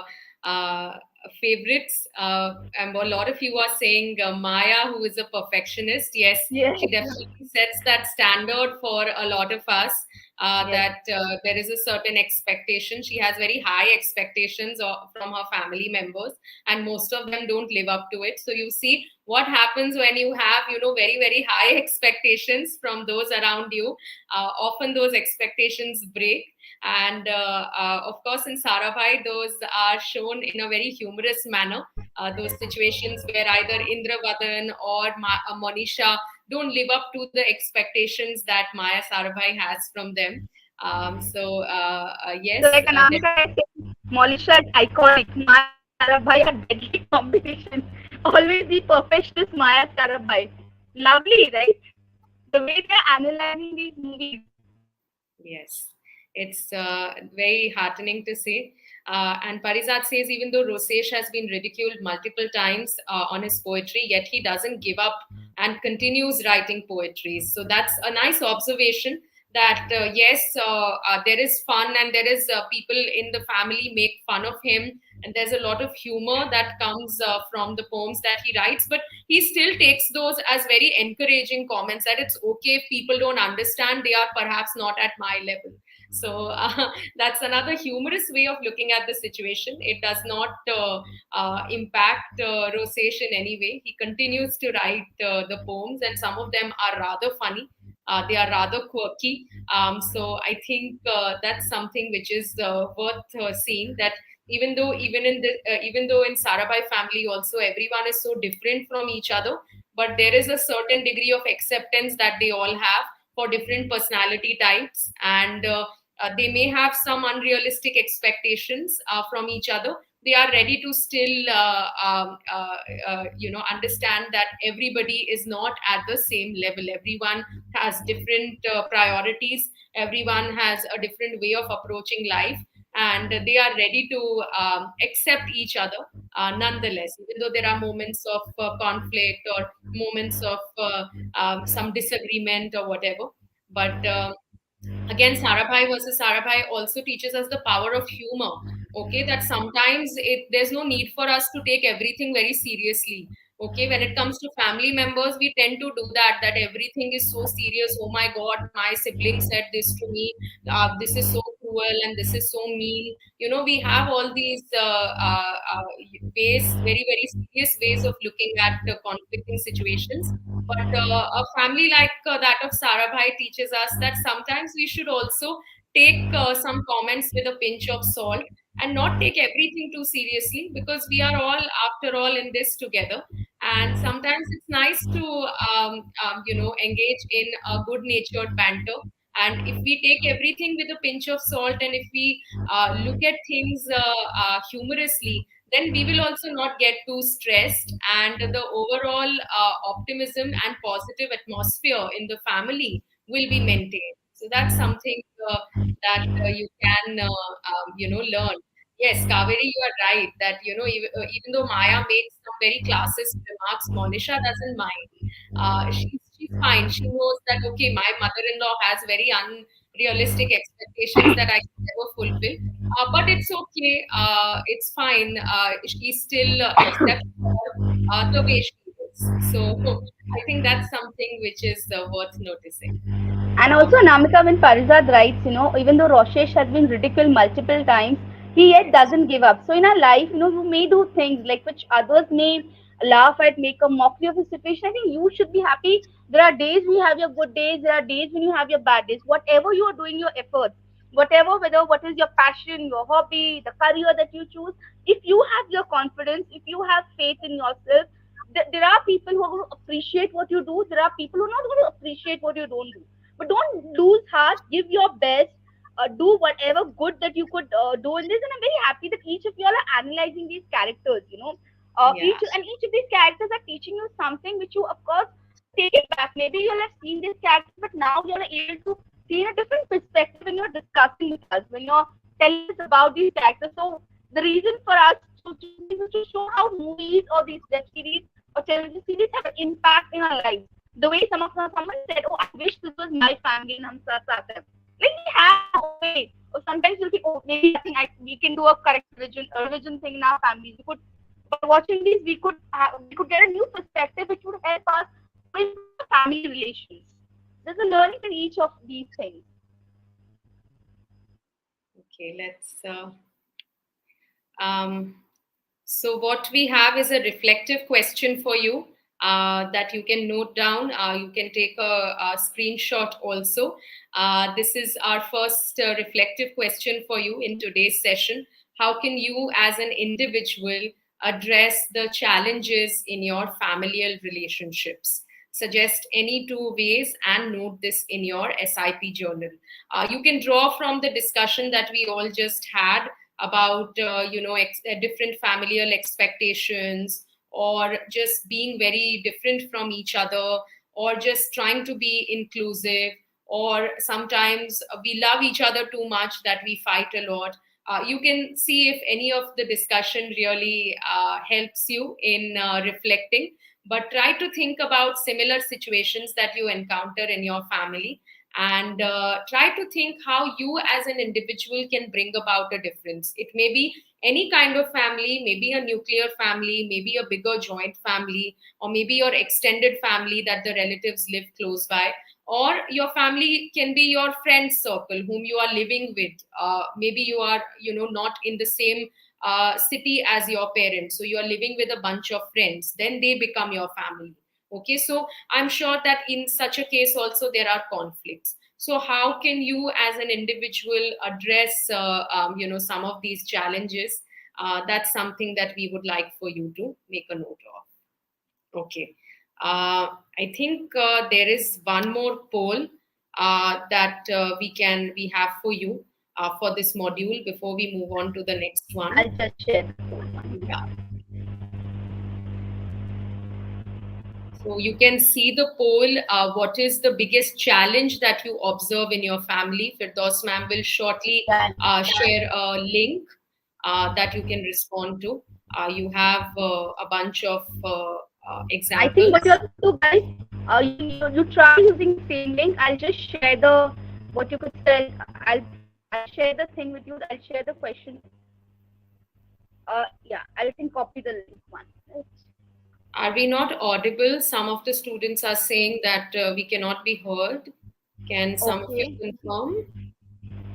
S1: favorites. And a lot of you are saying Maya, who is a perfectionist. Yes,
S2: Yes,
S1: she definitely sets that standard for a lot of us.
S2: yes.
S1: That there is a certain expectation. She has very high expectations from her family members, and most of them don't live up to it. So you see what happens when you have, very, very high expectations from those around you. Often those expectations break. And of course, in Sarabhai, those are shown in a very humorous manner. Those situations where either Indravadan or Monisha don't live up to the expectations that Maya Sarabhai has from them.
S2: So
S1: Yes,
S2: like Anamika is saying, Monisha is iconic. Maya Sarabhai are deadly combination. Always the perfectionist Maya Sarabhai. Lovely, right? The way they're analyzing these movies.
S1: yes, it's very heartening to see. And Parizat says even though Rosesh has been ridiculed multiple times on his poetry, yet he doesn't give up and continues writing poetry. So that's a nice observation that yes, there is fun and there is people in the family make fun of him. And there's a lot of humor that comes from the poems that he writes, but he still takes those as very encouraging comments that it's okay if people don't understand, they are perhaps not at my level. So that's another humorous way of looking at the situation. It does not impact Rosesh in any way. He continues to write the poems, and some of them are rather funny. They are rather quirky. So I think that's something which is worth seeing. That even though in Sarabhai family also everyone is so different from each other, but there is a certain degree of acceptance that they all have for different personality types, and they may have some unrealistic expectations from each other. They are ready to still understand that everybody is not at the same level. Everyone has different priorities. Everyone has a different way of approaching life, and they are ready to accept each other nonetheless, even though there are moments of conflict or moments of some disagreement or whatever. But again, Sarabhai versus Sarabhai also teaches us the power of humor. Okay, that sometimes there's no need for us to take everything very seriously. Okay, when it comes to family members, we tend to do that. That everything is so serious. Oh my God, my sibling said this to me. This is so cruel and this is so mean. We have all these ways, very very serious ways of looking at conflicting situations. But a family like that of Sarabhai teaches us that sometimes we should also take some comments with a pinch of salt and not take everything too seriously, because we are all, after all, in this together. And sometimes it's nice to, engage in a good natured banter. And if we take everything with a pinch of salt and if we look at things humorously, then we will also not get too stressed, and the overall optimism and positive atmosphere in the family will be maintained. So that's something that you can learn. Yes, Kaveri, you are right that even though Maya makes some very classist remarks, Monisha doesn't mind. She's fine. She knows that okay, my mother-in-law has very unrealistic expectations that I can never fulfill, but it's okay. It's fine. She still accepts her the way she is. So I think that's something which is worth noticing.
S2: And also, Anamika, when Parizad writes, even though Roshesh has been ridiculed multiple times, he yet
S1: Yes.
S2: doesn't give up. So in our life, you may do things like which others may laugh at, make a mockery of a situation. I think you should be happy. There are days when you have your good days, there are days when you have your bad days. Whatever you are doing, your efforts, whatever, whether what is your passion, your hobby, the career that you choose, if you have your confidence, if you have faith in yourself, there are people who are going to appreciate what you do. There are people who are not going to appreciate what you don't do. But don't lose heart. Give your best, do whatever good that you could do in this. And I'm very happy that each of you all are analyzing these characters.
S1: Yeah.
S2: Each of these characters are teaching you something which you, of course, take it back. Maybe you all have seen these characters, but now you all are able to see in a different perspective when you're discussing with us, when you're telling us about these characters. So the reason for us to choose these is to show how movies or these web series or television series have an impact in our lives. The way someone said, "Oh, I wish this was my family in Hum Saath Saath Hai." Like we have our own way. Or sometimes you'll think, oh, maybe I think we can do a correct religion thing in our families. We could, by watching these, we could get a new perspective which would help us to improve our family relations. There's a learning in each of these things.
S1: Okay, let's. Um, So, what we have is a reflective question for you that you can note down. You can take a screenshot also. This is our first reflective question for you in today's session. How can you, as an individual, address the challenges in your familial relationships? Suggest any two ways and note this in your SIP journal. You can draw from the discussion that we all just had about different familial expectations, or just being very different from each other, or just trying to be inclusive, or sometimes we love each other too much that we fight a lot. You can see if any of the discussion really helps you in reflecting, but try to think about similar situations that you encounter in your family, and try to think how you as an individual can bring about a difference. It may be any kind of family, maybe a nuclear family, maybe a bigger joint family, or maybe your extended family that the relatives live close by, or your family can be your friend circle whom you are living with. Maybe you are not in the same city as your parents, so you are living with a bunch of friends, then they become your family. Okay, so I'm sure that in such a case also there are conflicts. So how can you as an individual address some of these challenges? That's something that we would like for you to make a note of. Okay. I think there is one more poll that we have for you for this module before we move on to the next one.
S2: I'll just share the whole one.
S1: Yeah. So you can see the poll. What is the biggest challenge that you observe in your family? Firdaus ma'am will shortly
S2: Yeah.
S1: share a link that you can respond to. You have a bunch of
S2: I think what you
S1: examples.
S2: have to do, guys, you try using the same link. I'll just share the, what you could say. I'll share the thing with you. I'll share the question. Yeah, I can copy the link one.
S1: Are we not audible? Some of the students are saying that we cannot be heard. Can some of you
S2: Okay.
S1: confirm?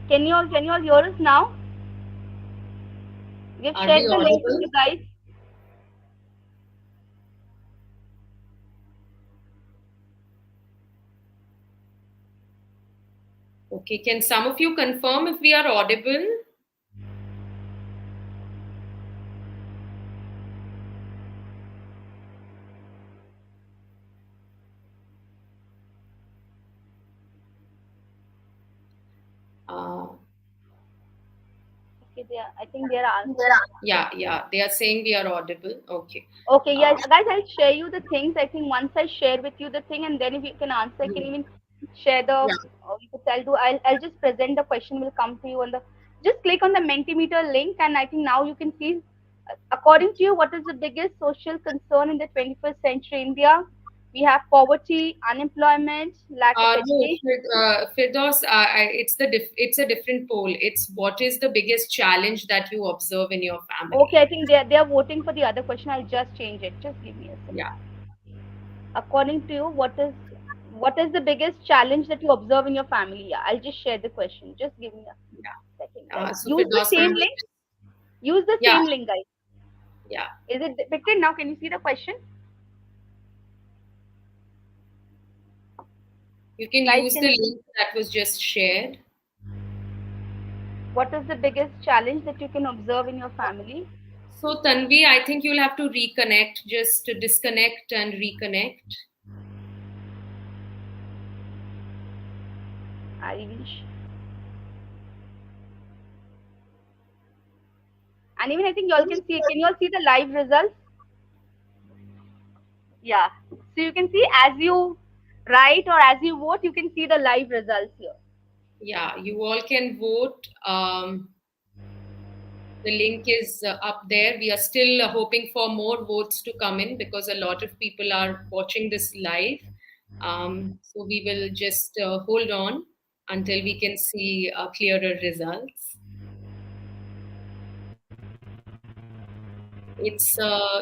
S2: Can you all hear us now? We've
S1: Are we
S2: shared the link with
S1: audible?
S2: you guys.
S1: Okay, can some of you confirm if we are audible? Uh,
S2: Okay, I think they are answering.
S1: yeah, yeah, they are saying we are audible. Okay.
S2: Okay,
S1: Uh,
S2: yes, guys, I'll share you the things. I think once I share with you the thing, and then if you can answer, I can
S1: yeah,
S2: even share the.
S1: yeah.
S2: I'll do. I'll just present the question. Will come to you on the. Just click on the Mentimeter link, and I think now you can see. According to you, what is the biggest social concern in the 21st century India? We have poverty, unemployment, lack of
S1: No,
S2: education.
S1: Firdaus, it's a different poll. It's what is the biggest challenge that you observe in your
S2: Okay,
S1: family?
S2: I think they are voting for the other question. I'll just change it. Just give me a second.
S1: Yeah,
S2: According to you, what is the biggest challenge that you observe in your family? Yeah, I'll just share the question. Just give me a
S1: yeah.
S2: second, guys.
S1: So
S2: Use the
S1: Firdaus, ma'am,
S2: same link. Use the
S1: Yeah,
S2: same link, guys.
S1: yeah.
S2: Is it depicted now? Can you see the question?
S1: You can
S2: Guys,
S1: use
S2: can
S1: the
S2: you see?
S1: link that was just shared.
S2: What is the biggest challenge that you can observe in your family?
S1: So, Tanvi, I think you'll have to reconnect, just to disconnect and reconnect.
S2: Arivish. And even I think you all can see. Can you all see the live results? Yeah. So you can see as you write or as you vote, you can see the live results here.
S1: Yeah, you all can vote. The link is up there. We are still hoping for more votes to come in because a lot of people are watching this live. So we will just hold on until we can see clearer results. It's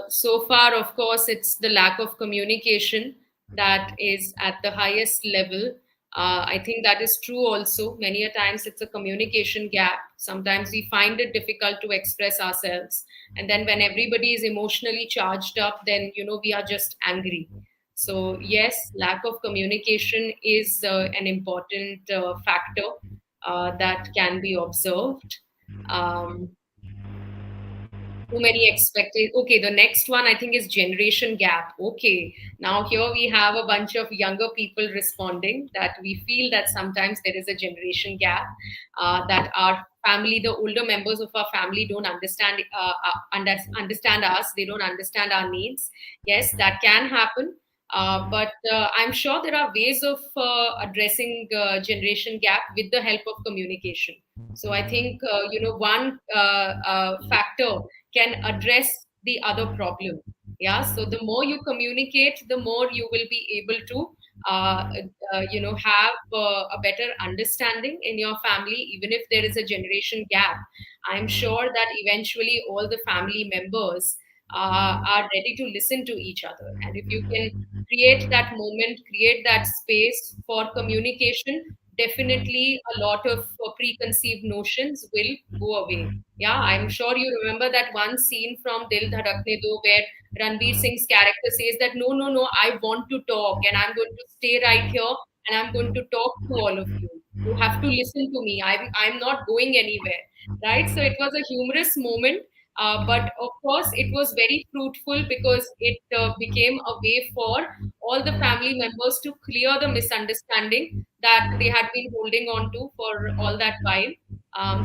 S1: so far, of course, it's the lack of communication that is at the highest level. I think that is true also. Many a times it's a communication gap. Sometimes we find it difficult to express ourselves. And then when everybody is emotionally charged up, then, we are just angry. So, yes, lack of communication is an important factor that can be observed. Um, Too many expected. Okay, the next one I think is generation gap. Okay, now here we have a bunch of younger people responding that we feel that sometimes there is a generation gap, that our family, the older members of our family, don't understand us. They don't understand our needs. Yes, that can happen. But I'm sure there are ways of addressing generation gap with the help of communication. So I think one factor can address the other problem. Yeah, so the more you communicate, the more you will be able to have a better understanding in your family. Even if there is a generation gap, I'm sure that eventually all the family members are ready to listen to each other. And if you can create that moment, create that space for communication, definitely a lot of preconceived notions will go away. Yeah, I'm sure you remember that one scene from Dil Dhadakne Do where Ranveer Singh's character says that no, no, no, I want to talk and I'm going to stay right here and I'm going to talk to all of you. You have to listen to me. I'm not going anywhere. Right? So it was a humorous moment, but of course, it was very fruitful because it became a way for all the family members to clear the misunderstanding that they had been holding on to for all that while.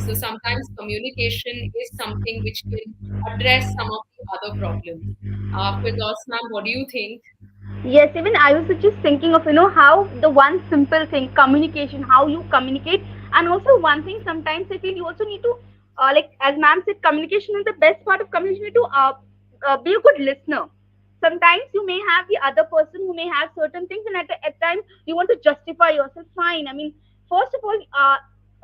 S1: So sometimes communication is something which can address some of the other problems. Firdaus ma'am, what do you think?
S2: Yes, even I was just thinking of how the one simple thing, communication, how you communicate, and also one thing sometimes I feel you also need to like as ma'am said, communication is the best part of communication. You need to be a good listener. Sometimes you may have the other person who may have certain things, and at times you want to justify yourself. Fine, I mean, first of all,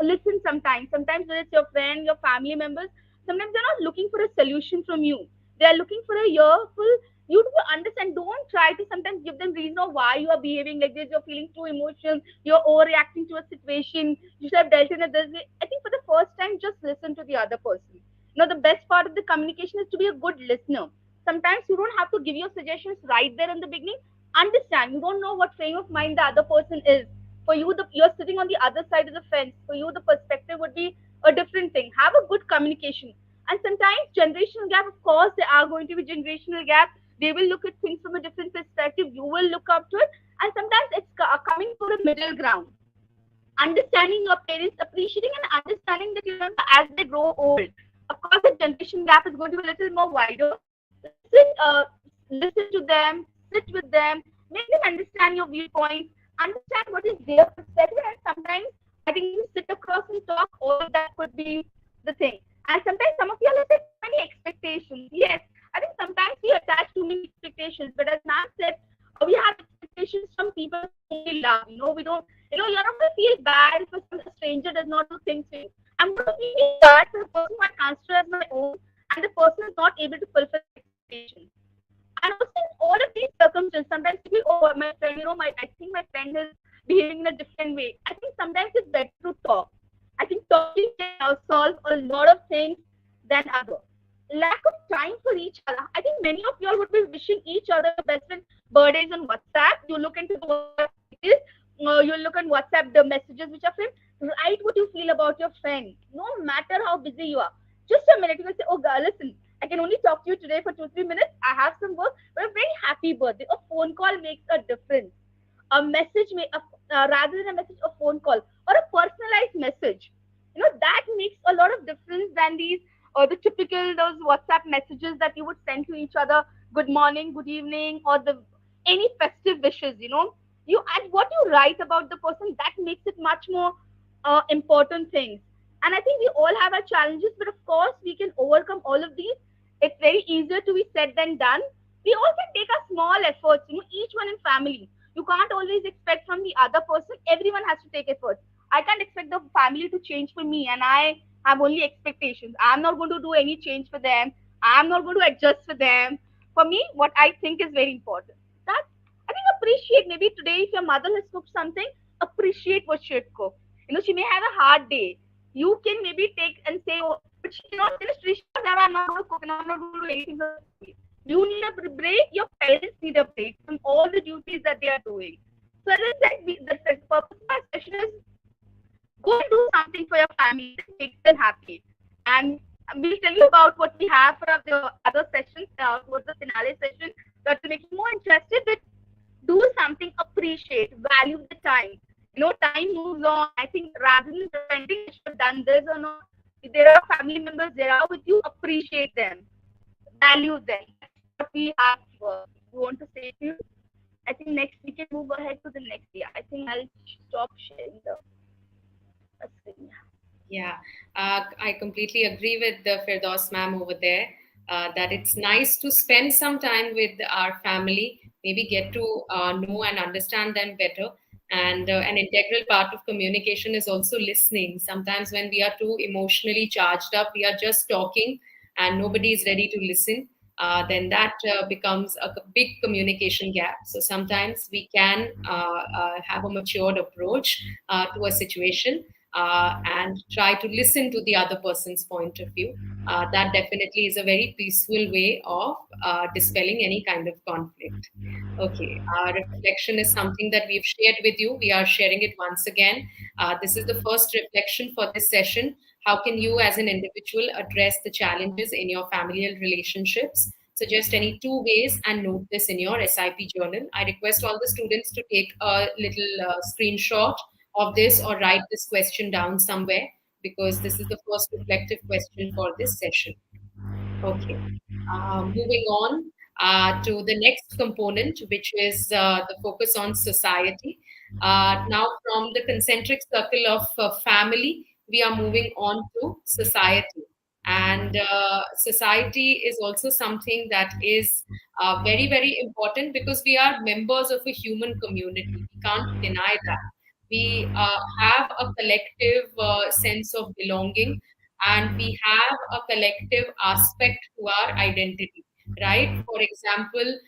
S2: listen. Sometimes whether it's your friend, your family members, sometimes they're not looking for a solution from you. They are looking for a earful you to understand. Don't try to sometimes give them reason of why you are behaving like this. You're feeling too emotional. You're overreacting to a situation. You should have dealt in it this way. I think for the first time, just listen to the other person. The best part of the communication is to be a good listener. Sometimes you don't have to give your suggestions right there in the beginning. Understand. You don't know what frame of mind the other person is. For you, you're sitting on the other side of the fence. For you, the perspective would be a different thing. Have a good communication. And sometimes generational gap, of course, there are going to be generational gap. They will look at things from a different perspective. You will look up to it. And sometimes it's coming to a middle ground. Understanding your parents, appreciating and understanding that you remember as they grow old. Of course, the generation gap is going to be a little more wider. Listen to them, sit with them, make them understand your viewpoint, understand what is their perspective, and sometimes I think you sit across and talk. All of that could be the thing. And sometimes some of you are like too many expectations. Yes, I think sometimes we attach too many expectations. But as ma'am said, we have expectations from people whom we love. We don't. You're not going to feel bad if a stranger does not do things for you. I'm going to feel bad for the person who I consider as my own, and the person is not able to fulfill my expectations. And also in all of these circumstances, sometimes you feel, oh, my friend, I think my friend is behaving in a different way. I think sometimes it's better to talk. I think talking can solve a lot of things than other. of time for each other. I think many of y'all would be wishing each other your best friend birthdays on WhatsApp. You look into the WhatsApp status, you look on WhatsApp the messages which are friend. Write what you feel about your friend, no matter how busy you are. Just a minute, you can say, "Oh, girl, listen, I can only talk to you today for 2 3 minutes. I have some work, but a very happy birthday." A phone call makes a difference. A message may rather than a message, a phone call or a personalized message, that makes a lot of difference than these or the typical those WhatsApp messages that you would send to each other, good morning, good evening, or the any festive wishes. You add what you write about the person, that makes it much more important things. And I think we all have our challenges, but of course we can overcome all of these. It's very easier to be said than done. We all can take a small efforts, each one in family. You can't always expect from the other person. Everyone has to take efforts. I can't expect the family to change for me, and I have only expectations. I'm not going to do any change for them. I'm not going to adjust for them. For me, what I think is very important. That I think appreciate. Maybe today, if your mother has cooked something, appreciate what she had cooked. She may have a hard day. You can maybe take and say, "Oh, but she cannot finish Trisha, that I'm not going to cook and I'm not going to do anything for the family." You need a break. Your parents need a break from all the duties that they are doing. So as I said, the purpose of our session is go and do something for your family that makes them happy. And we'll tell you about what we have for the other sessions, towards the finale session, that will make you more interested. But do something, appreciate, value the time. Time moves on. I think rather than pretending you should have done this or not, if there are family members there are with you, appreciate them, value them. That's what we have. We want to say to you. I think next we can move ahead to the next. Yeah, I think I'll stop sharing the screen.
S1: Yeah, I completely agree with the Firdaus ma'am over there, that it's nice to spend some time with our family, maybe get to know and understand them better. And an integral part of communication is also listening. Sometimes when we are too emotionally charged up, we are just talking and nobody is ready to listen. Then that becomes a big communication gap. So sometimes we can have a matured approach to a situation, and try to listen to the other person's point of view. That definitely is a very peaceful way of dispelling any kind of conflict. Okay, our reflection is something that we've shared with you. We are sharing it once again. This is the first reflection for this session. How can you, as an individual, address the challenges in your familial relationships? Suggest any two ways and note this in your SIP journal. I request all the students to take a little screenshot of this or write this question down somewhere, because this is the first reflective question for this session. Okay. Moving on to the next component, which is the focus on society. Now, from the concentric circle of family, we are moving on to society. And society is also something that is very, very important, because we are members of a human community. We can't deny that. We have a collective sense of belonging, and we have a collective aspect to our identity, right? For example,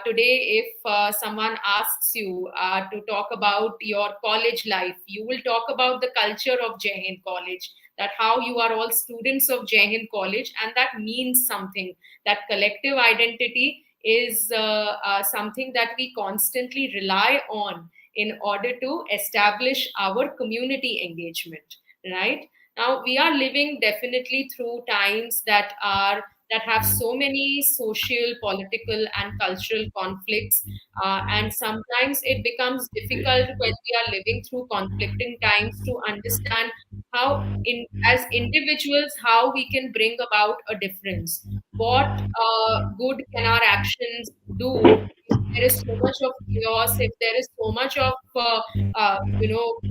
S1: today, if someone asks you to talk about your college life, you will talk about the culture of Jai Hind College, that how you are all students of Jai Hind College, and that means something. That collective identity is something that we constantly rely on in order to establish our community engagement, right? Now we are living definitely through times that have so many social, political, and cultural conflicts, and sometimes it becomes difficult when we are living through conflicting times to understand how, in as individuals, how we can bring about a difference. What good can our actions do if there is so much of chaos, if there is so much of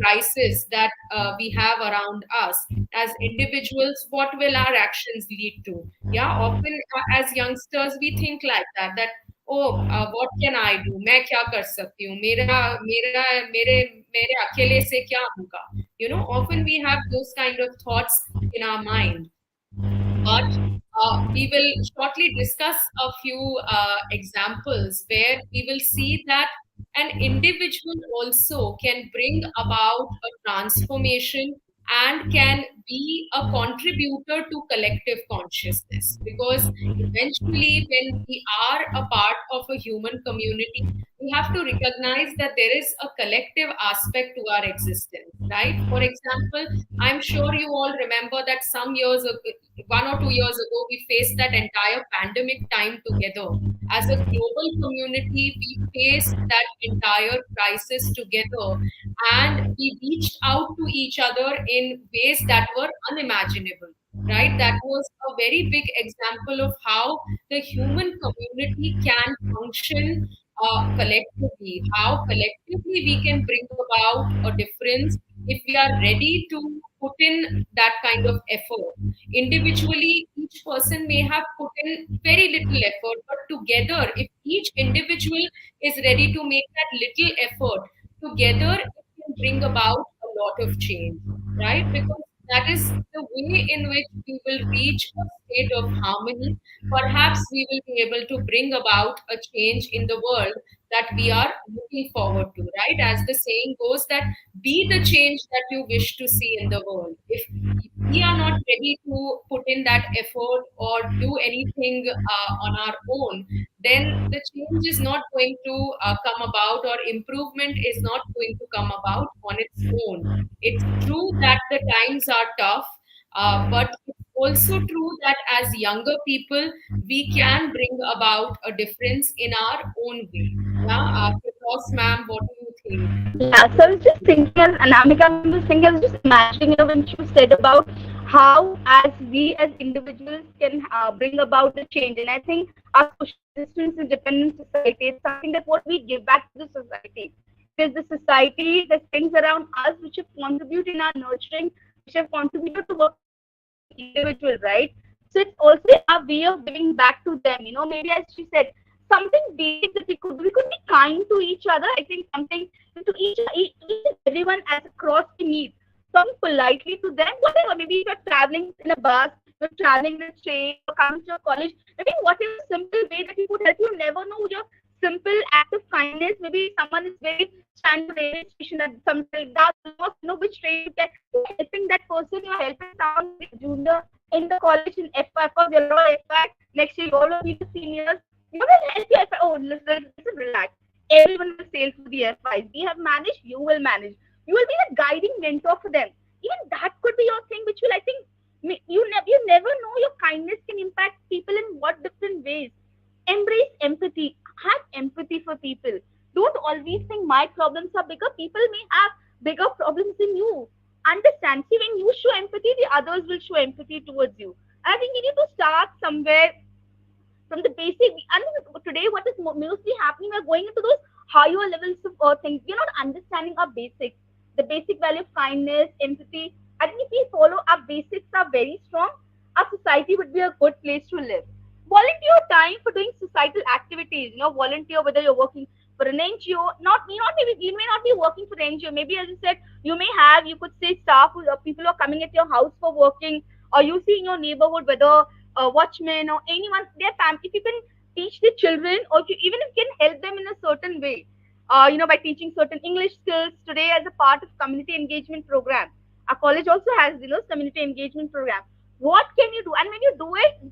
S1: crisis that we have around us? As individuals, what will our actions lead to? Yeah, often as youngsters we think like that, oh, what can I do, मैं क्या कर सकती हूँ, मेरा मेरा मेरे मेरे अकेले से क्या होगा? Often we have those kind of thoughts in our mind. But we will shortly discuss a few examples where we will see that an individual also can bring about a transformation and can be a contributor to collective consciousness. Because eventually, when we are a part of a human community, we have to recognize that there is a collective aspect to our existence, right? For example, I'm sure you all remember that some years ago, 1 or 2 years ago, we faced that entire pandemic time together. As a global community, we faced that entire crisis together, and we reached out to each other in ways that were unimaginable, right? That was a very big example of how the human community can function collectively, how collectively we can bring about a difference if we are ready to put in that kind of effort. Individually, each person may have put in very little effort, but together, if each individual is ready to make that little effort, together it can bring about a lot of change, right? Because that is the way in which we will reach a state of harmony. Perhaps we will be able to bring about a change in the world that we are looking forward to, right? As the saying goes, that be the change that you wish to see in the world. If we are not ready to put in that effort or do anything on our own, then the change is not going to come about, or improvement is not going to come about on its own. It's true that the times are tough, but it's also true that as younger people, we can bring about a difference in our own way. Yeah, Firdausi ma'am, what do you think?
S2: Yeah, so I was just thinking, as Anamika ma'am was thinking, I was just imagining, when she said about how, as we as individuals can bring about the change. And I think our social existence in dependent society is something that what we give back to the society. It is the society, the things around us which have contributed in our nurturing, which have contributed to what we are as an individual, right? So it's also our way of giving back to them. Maybe as she said, something basic that we could be kind to each other. I think something to each and everyone as a cross we meet. Talking politely to them, whatever. Maybe if you're traveling in a bus, you're traveling in a train, you're coming to your college. Maybe whatever simple way that you could help. You never know your simple act of kindness. Maybe someone is very stand at the railway station at some that lost, which train you can. You're helping that person. You're helping someone very junior in the college in FI. Of course, we're all FI. Next year, you all will be the seniors. You will help your FI. Oh, listen, relax. Everyone will sail through the FIs. We have managed. You will manage. You will be the guiding mentor for them. Even that could be your thing, which will, I think, you never know your kindness can impact people in what different ways. Embrace empathy. Have empathy for people. Don't always think my problems are bigger. People may have bigger problems than you. Understand. See, when you show empathy, the others will show empathy towards you. I think you need to start somewhere from the basic. And today, what is mostly happening, we're going into those higher levels of things. We're not understanding our basics, the basic value of kindness, empathy. I think if we follow our basics are very strong, our society would be a good place to live. Volunteer time for doing societal activities. Volunteer whether you're working for an NGO, not me, not maybe you may not be working for an NGO. Maybe as you said, you could say staff people who are coming at your house for working, or you see in your neighborhood whether a watchman or anyone, their family. If you can teach the children, or even if you can help them in a certain way, by teaching certain English skills today as a part of community engagement program. Our college also has, community engagement program. What can you do? And when you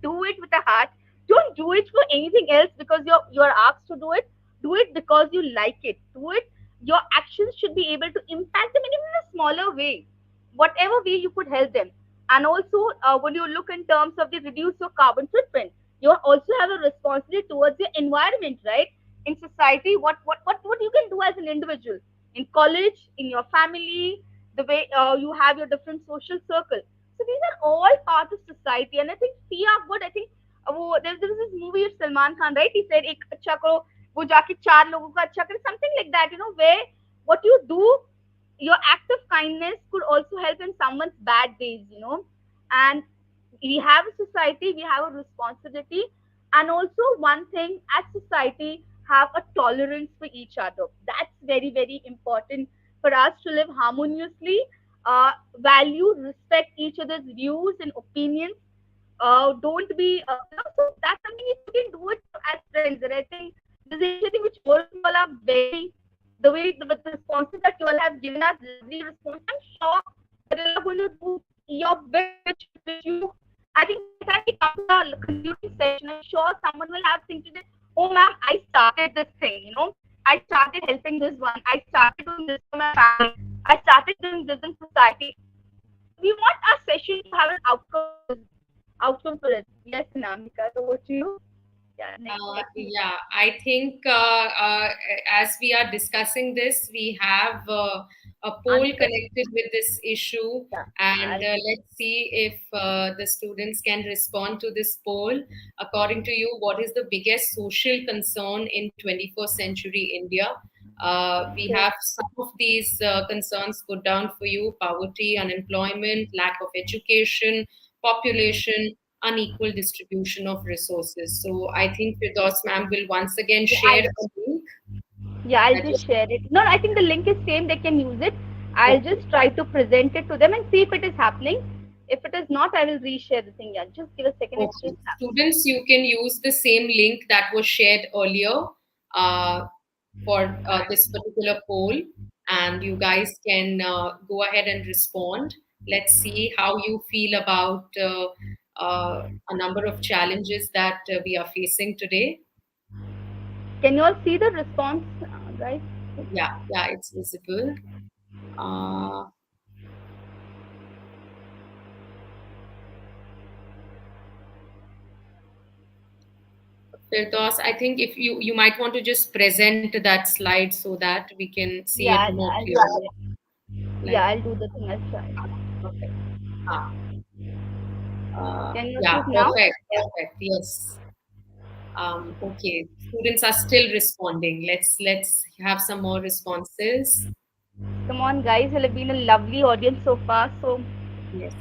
S2: do it with a heart. Don't do it for anything else because you're asked to do it. Do it because you like it. Do it. Your actions should be able to impact them even in a smaller way, whatever way you could help them. And also, when you look in terms of the reduce your carbon footprint, you also have a responsibility towards your environment, right? In society, what you can do as an individual, in college, in your family, the way you have your different social circle. So these are all part of society, and I think we are good. I think there was this movie of Salman Khan, right? He said, "एक अच्छा करो, वो जाके चार लोगों का अच्छा करे," something like that. Where what you do, your act of kindness could also help in someone's bad days. And we have a society, we have a responsibility. And also one thing, as society, have a tolerance for each other. That's very, very important for us to live harmoniously, value, respect each other's views and opinions. Don't be, so that's something if you can do it as friends. And I think this is anything which all of you all are the way, the responses that you all have given us, lovely response. I'm sure that you are going to your bit which you, I think by the time we come to the concluding session, I'm sure someone will have thinking that, oh ma'am, I started this thing, I started helping this one, I started doing this for my family, I started doing this in society. We want our session to have an outcome for it. Yes, Namika, so over to you. Yeah, next section.
S1: Yeah, I think as we are discussing this, we have a poll
S2: Answers?
S1: connected with this issue,
S2: Yeah,
S1: and
S2: I'll do.
S1: let's see if the students can respond to this poll. According to you, what is the biggest social concern in 21st century India? We
S2: Okay.
S1: have some of these concerns put down for you: poverty, unemployment, lack of education, population, unequal distribution of resources. So I think Firdaus ma'am will once again
S2: Yeah,
S1: share a link
S2: I'll
S1: that
S2: just share it. No, I think the link is same. They can use it. I'll
S1: okay.
S2: just try to present it to them and see if it is happening. If it is not, I will reshare the thing. Yeah, just give a second. It's
S1: Okay.
S2: just happening.
S1: Students, you can use the same link that was shared earlier uh, for this particular poll, and you guys can go ahead and respond. Let's see how you feel about a number of challenges that we are facing today.
S2: Can you all see the response, guys?
S1: Yeah, it's visible. Uh, Firdaus, I think if you might want to just present that slide so that we can see
S2: Yeah,
S1: it more
S2: I'll do
S1: clearly.
S2: it. Yeah,
S1: Like,
S2: I'll do the thing. I'll try.
S1: perfect. Ah,
S2: Can you see
S1: yeah,
S2: it now?
S1: perfect, perfect. Yes. Okay. Students are still responding. Let's have some more responses.
S2: Come on, guys. You'll have been a lovely audience so far. So,
S1: Yes.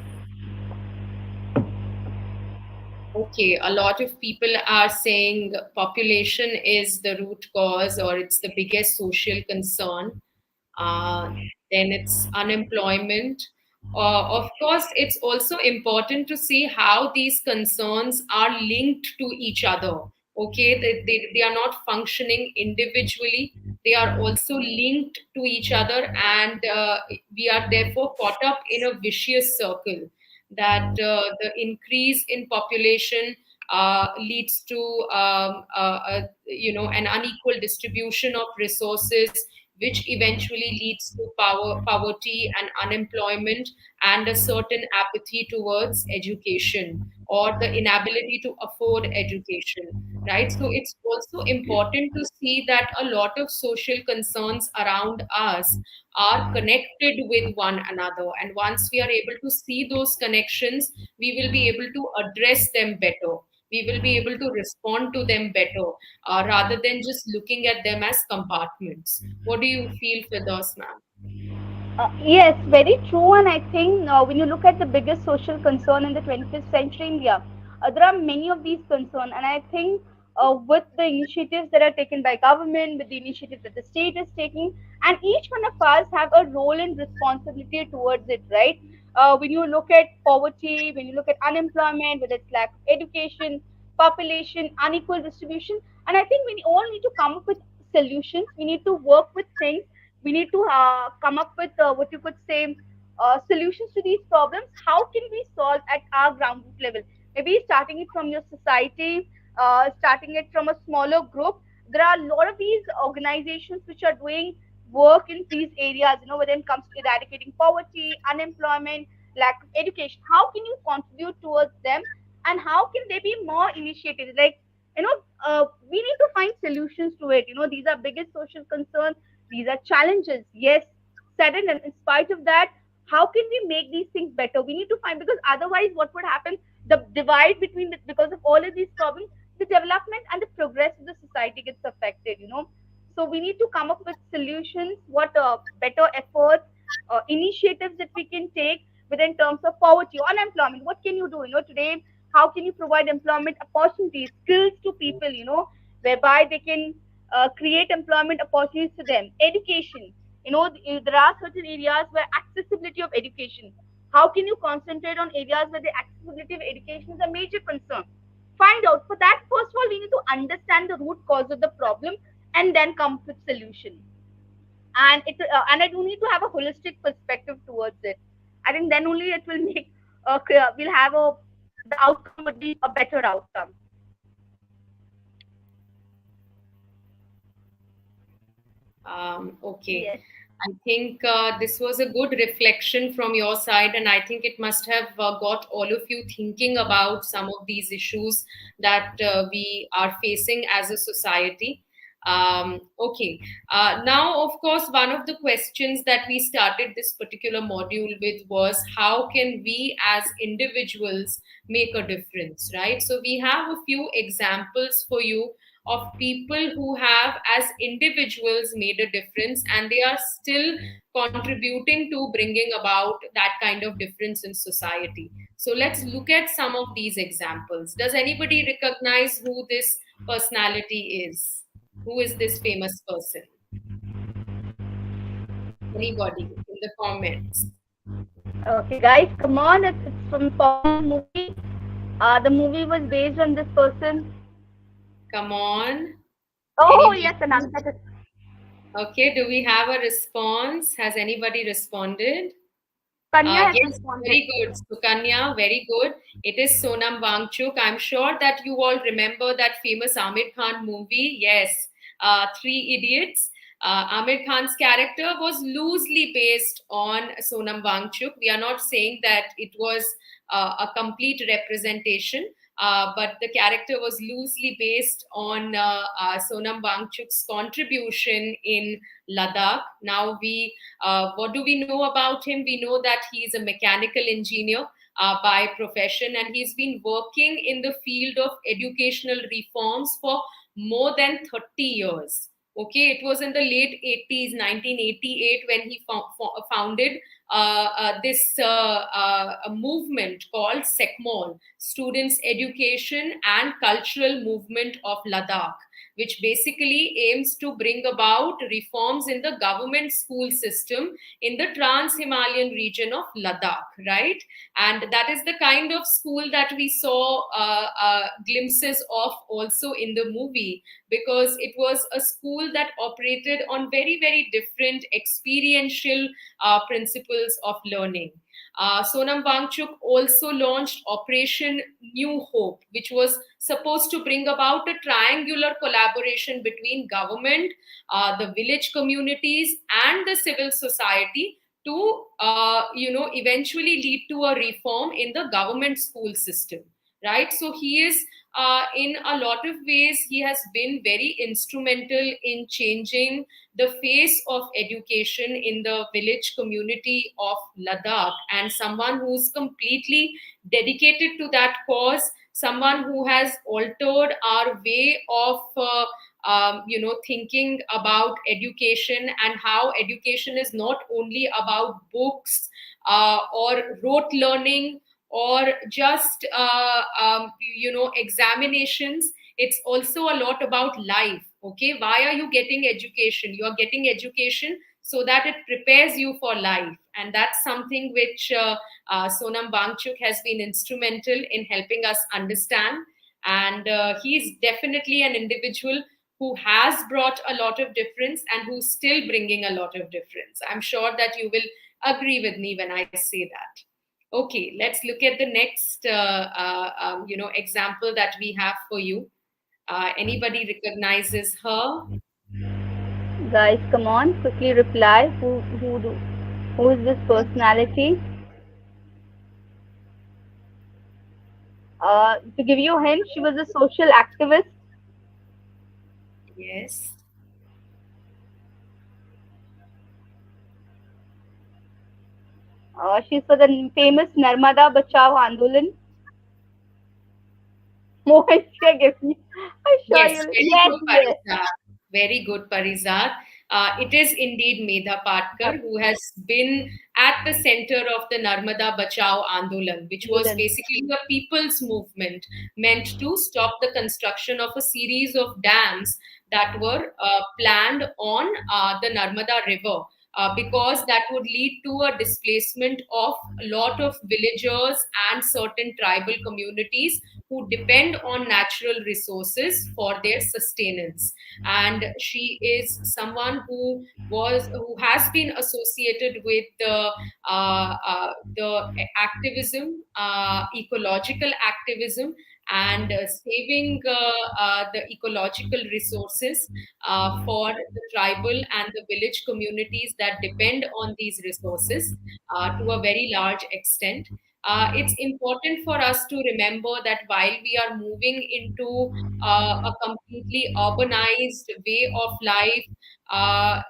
S1: Okay, a lot of people are saying population is the root cause or it's the biggest social concern. Uh, then it's unemployment. Of course, it's also important to see how these concerns are linked to each other. Okay, they are not functioning individually, they are also linked to each other, and we are therefore caught up in a vicious circle that the increase in population leads to an unequal distribution of resources, which eventually leads to poverty and unemployment and a certain apathy towards education or the inability to afford education, right? So it's also important to see that a lot of social concerns around us are connected with one another. And once we are able to see those connections, we will be able to address them better. We will be able to respond to them better rather than just looking at them as compartments. What do you feel, Firdaus ma'am?
S2: yes, very true. And I think when you look at the biggest social concern in the 21st century India, there are many of these concerns. And I think with the initiatives that are taken by government, with the initiatives that the state is taking, and each one of us have a role and responsibility towards it, right? When you look at poverty, when you look at unemployment, whether it's lack of education, population, unequal distribution, and I think we all need to come up with solutions. We need to work with things. We need to come up with what you could say solutions to these problems. How can we solve at our ground root level? Maybe starting it from your society, starting it from a smaller group. There are a lot of these organizations which are doing work in these areas, when it comes to eradicating poverty, unemployment, lack of education. How can you contribute towards them, and how can they be more initiated? Like, we need to find solutions to it. These are biggest social concerns, these are challenges, yes, said it. And in spite of that, how can we make these things better? We need to find, because otherwise, what would happen? The divide between because of all of these problems, the development and the progress of the society gets affected. So we need to come up with solutions, what better efforts, initiatives that we can take within terms of poverty or unemployment. What can you do? Today, how can you provide employment opportunities, skills to people? Whereby they can create employment opportunities to them. Education. There are certain areas where accessibility of education. How can you concentrate on areas where the accessibility of education is a major concern? Find out. For that, first of all, we need to understand the root cause of the problem and then come up with solution. And I do need to have a holistic perspective towards it. I think then only it will make we'll have a the outcome would be a better outcome.
S1: Okay.
S2: Yes.
S1: I think this was a good reflection from your side, and I think it must have got all of you thinking about some of these issues that we are facing as a society. Okay. Now, of course, one of the questions that we started this particular module with was how can we as individuals make a difference, right? So, we have a few examples for you of people who have, as individuals, made a difference and they are still contributing to bringing about that kind of difference in society. So let's look at some of these examples. Does anybody recognize who this personality is? Who is this famous person? Anybody in the comments?
S2: Okay, guys, come on. It's from popular movie. The movie was based on this person.
S1: Come on.
S2: Oh
S1: Anybody?
S2: yes, Anamika.
S1: Okay, do we have a response? Has anybody responded?
S2: Kanya has
S1: Yes,
S2: responded.
S1: very good. Sukanya, very good. It is Sonam Wangchuk. I'm sure that you all remember that famous Amir Khan movie. Yes, Three Idiots. Amir Khan's character was loosely based on Sonam Wangchuk. We are not saying that it was a complete representation, but the character was loosely based on Sonam Wangchuk's contribution in Ladakh. Now what do we know about him? We know that he's a mechanical engineer by profession, and he's been working in the field of educational reforms for more than 30 years. Okay, it was in the late 80s, 1988, when he founded this a movement called SECMOL, Students' Education and Cultural Movement of Ladakh, which basically aims to bring about reforms in the government school system in the Trans Himalayan region of Ladakh, right? And that is the kind of school that we saw glimpses of also in the movie, because it was a school that operated on very, very different experiential principles of learning. Sonam Wangchuk also launched Operation New Hope, which was supposed to bring about a triangular collaboration between government, the village communities, and the civil society to, eventually lead to a reform in the government school system. Right. So he is, in a lot of ways, he has been very instrumental in changing the face of education in the village community of Ladakh, and someone who's completely dedicated to that cause, someone who has altered our way of thinking about education, and how education is not only about books or rote learning or just examinations. It's also a lot about life. Okay, why are you getting education? You are getting education so that it prepares you for life, and that's something which Sonam Wangchuk has been instrumental in helping us understand. And he's definitely an individual who has brought a lot of difference and who's still bringing a lot of difference. I'm sure that you will agree with me when I say that. Okay, let's look at the next example that we have for you. Anybody recognizes her?
S2: Guys, come on, quickly reply. Who is this personality? To give you a hint, she was a social activist.
S1: Yes.
S2: She's for the famous Narmada Bachao Andolan. Mohan Gavni. I'm sure
S1: Yes,
S2: you'll.
S1: very
S2: Yes,
S1: good,
S2: yes.
S1: Parizad. Very good, Parizad. It is indeed Medha Patkar who has been at the center of the Narmada Bachao Andolan, which was
S2: Andolan.
S1: basically a people's movement meant to stop the construction of a series of dams that were planned on the Narmada River. because that would lead to a displacement of a lot of villagers and certain tribal communities who depend on natural resources for their sustenance. And she is someone who has been associated with the activism, ecological activism, and saving the ecological resources for the tribal and the village communities that depend on these resources to a very large extent. It's important for us to remember that while we are moving into a completely urbanized way of life, uh,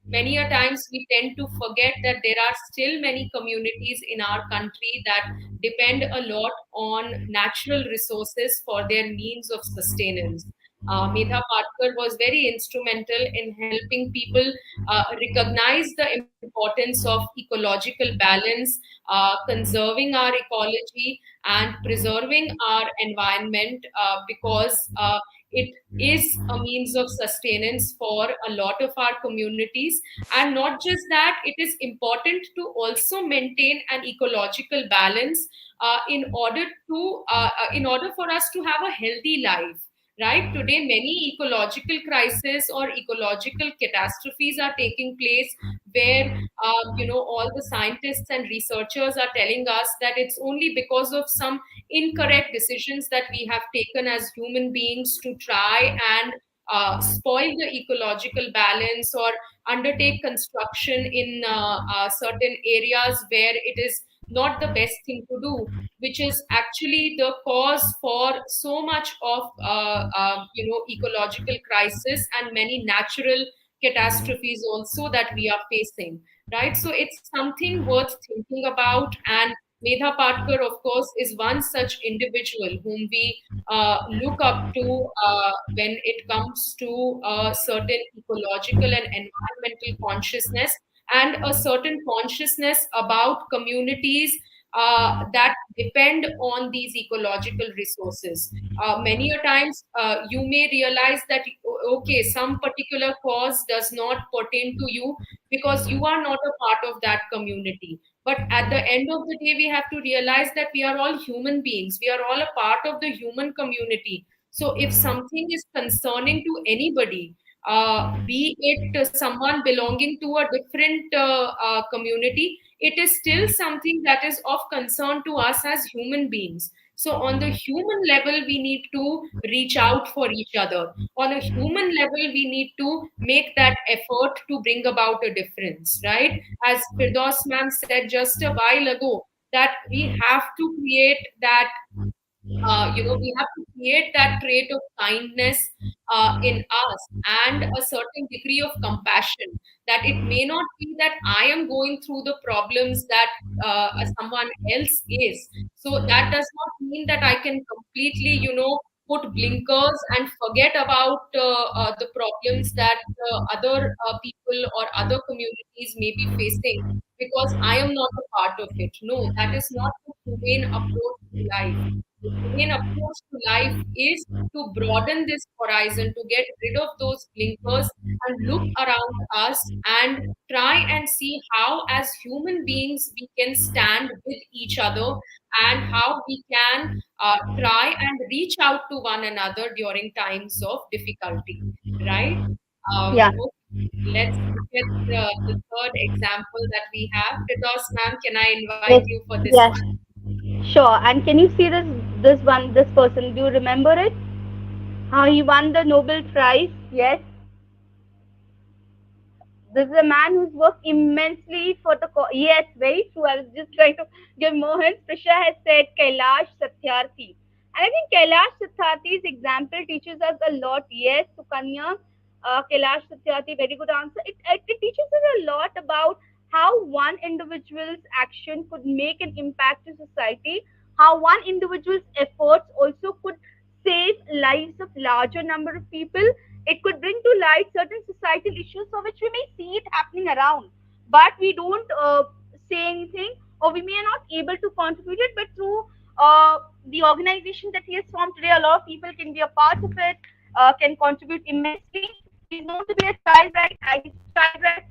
S1: many a times we tend to forget that there are still many communities in our country that depend a lot on natural resources for their means of sustenance. Medha Patkar was very instrumental in helping people recognize the importance of ecological balance, conserving our ecology, and preserving our environment, because it is a means of sustenance for a lot of our communities. And not just that, it is important to also maintain an ecological balance in order for us to have a healthy life. Right, today many ecological crises or ecological catastrophes are taking place, where all the scientists and researchers are telling us that it's only because of some incorrect decisions that we have taken as human beings to try and spoil the ecological balance, or undertake construction in certain areas where it is not the best thing to do, which is actually the cause for so much of ecological crisis and many natural catastrophes also that we are facing. Right, so it's something worth thinking about. And Medha Patkar, of course, is one such individual whom we look up to when it comes to a certain ecological and environmental consciousness, and a certain consciousness about communities that depend on these ecological resources. Many a times, you may realize that, okay, some particular cause does not pertain to you because you are not a part of that community. But at the end of the day, we have to realize that we are all human beings. We are all a part of the human community. So if something is concerning to anybody, be it someone belonging to a different community, it is still something that is of concern to us as human beings. So, on the human level, we need to reach out for each other. On a human level, we need to make that effort to bring about a difference, right? As Firdaus ma'am said just a while ago, that we have to create that we have to create that trait of kindness in us, and a certain degree of compassion, that it may not be that I am going through the problems that someone else is. So that does not mean that I can completely, put blinkers and forget about the problems that other people or other communities may be facing because I am not a part of it. No, that is not the humane approach to life. The humane approach to life is to broaden this horizon, to get rid of those blinkers and look around us and try and see how, as human beings, we can stand with each other, and how we can try and reach out to one another during times of difficulty. Right?
S2: Yeah.
S1: Okay, let's look at the third example that we have. Fidos ma'am, can I invite
S2: Yes.
S1: you for this
S2: Yes.
S1: one?
S2: Sure. And can you see this person? Do you remember it? How he won the Nobel Prize? Yes. This is a man who's worked immensely for the yes, very true. I was just trying to give more hints. Prisha has said Kailash Satyarthi. And I think Kailash Satyarthi's example teaches us a lot. Yes, Sukanya, Kailash Satyarthi, very good answer. It teaches us a lot about how one individual's action could make an impact to society, how one individual's efforts also could save lives of larger number of people. It could bring to light certain societal issues for which we may see it happening around, but we don't say anything, or we may not able to contribute it. But through the organization that he has formed today, a lot of people can be a part of it, can contribute immensely. He's known to be a child right activist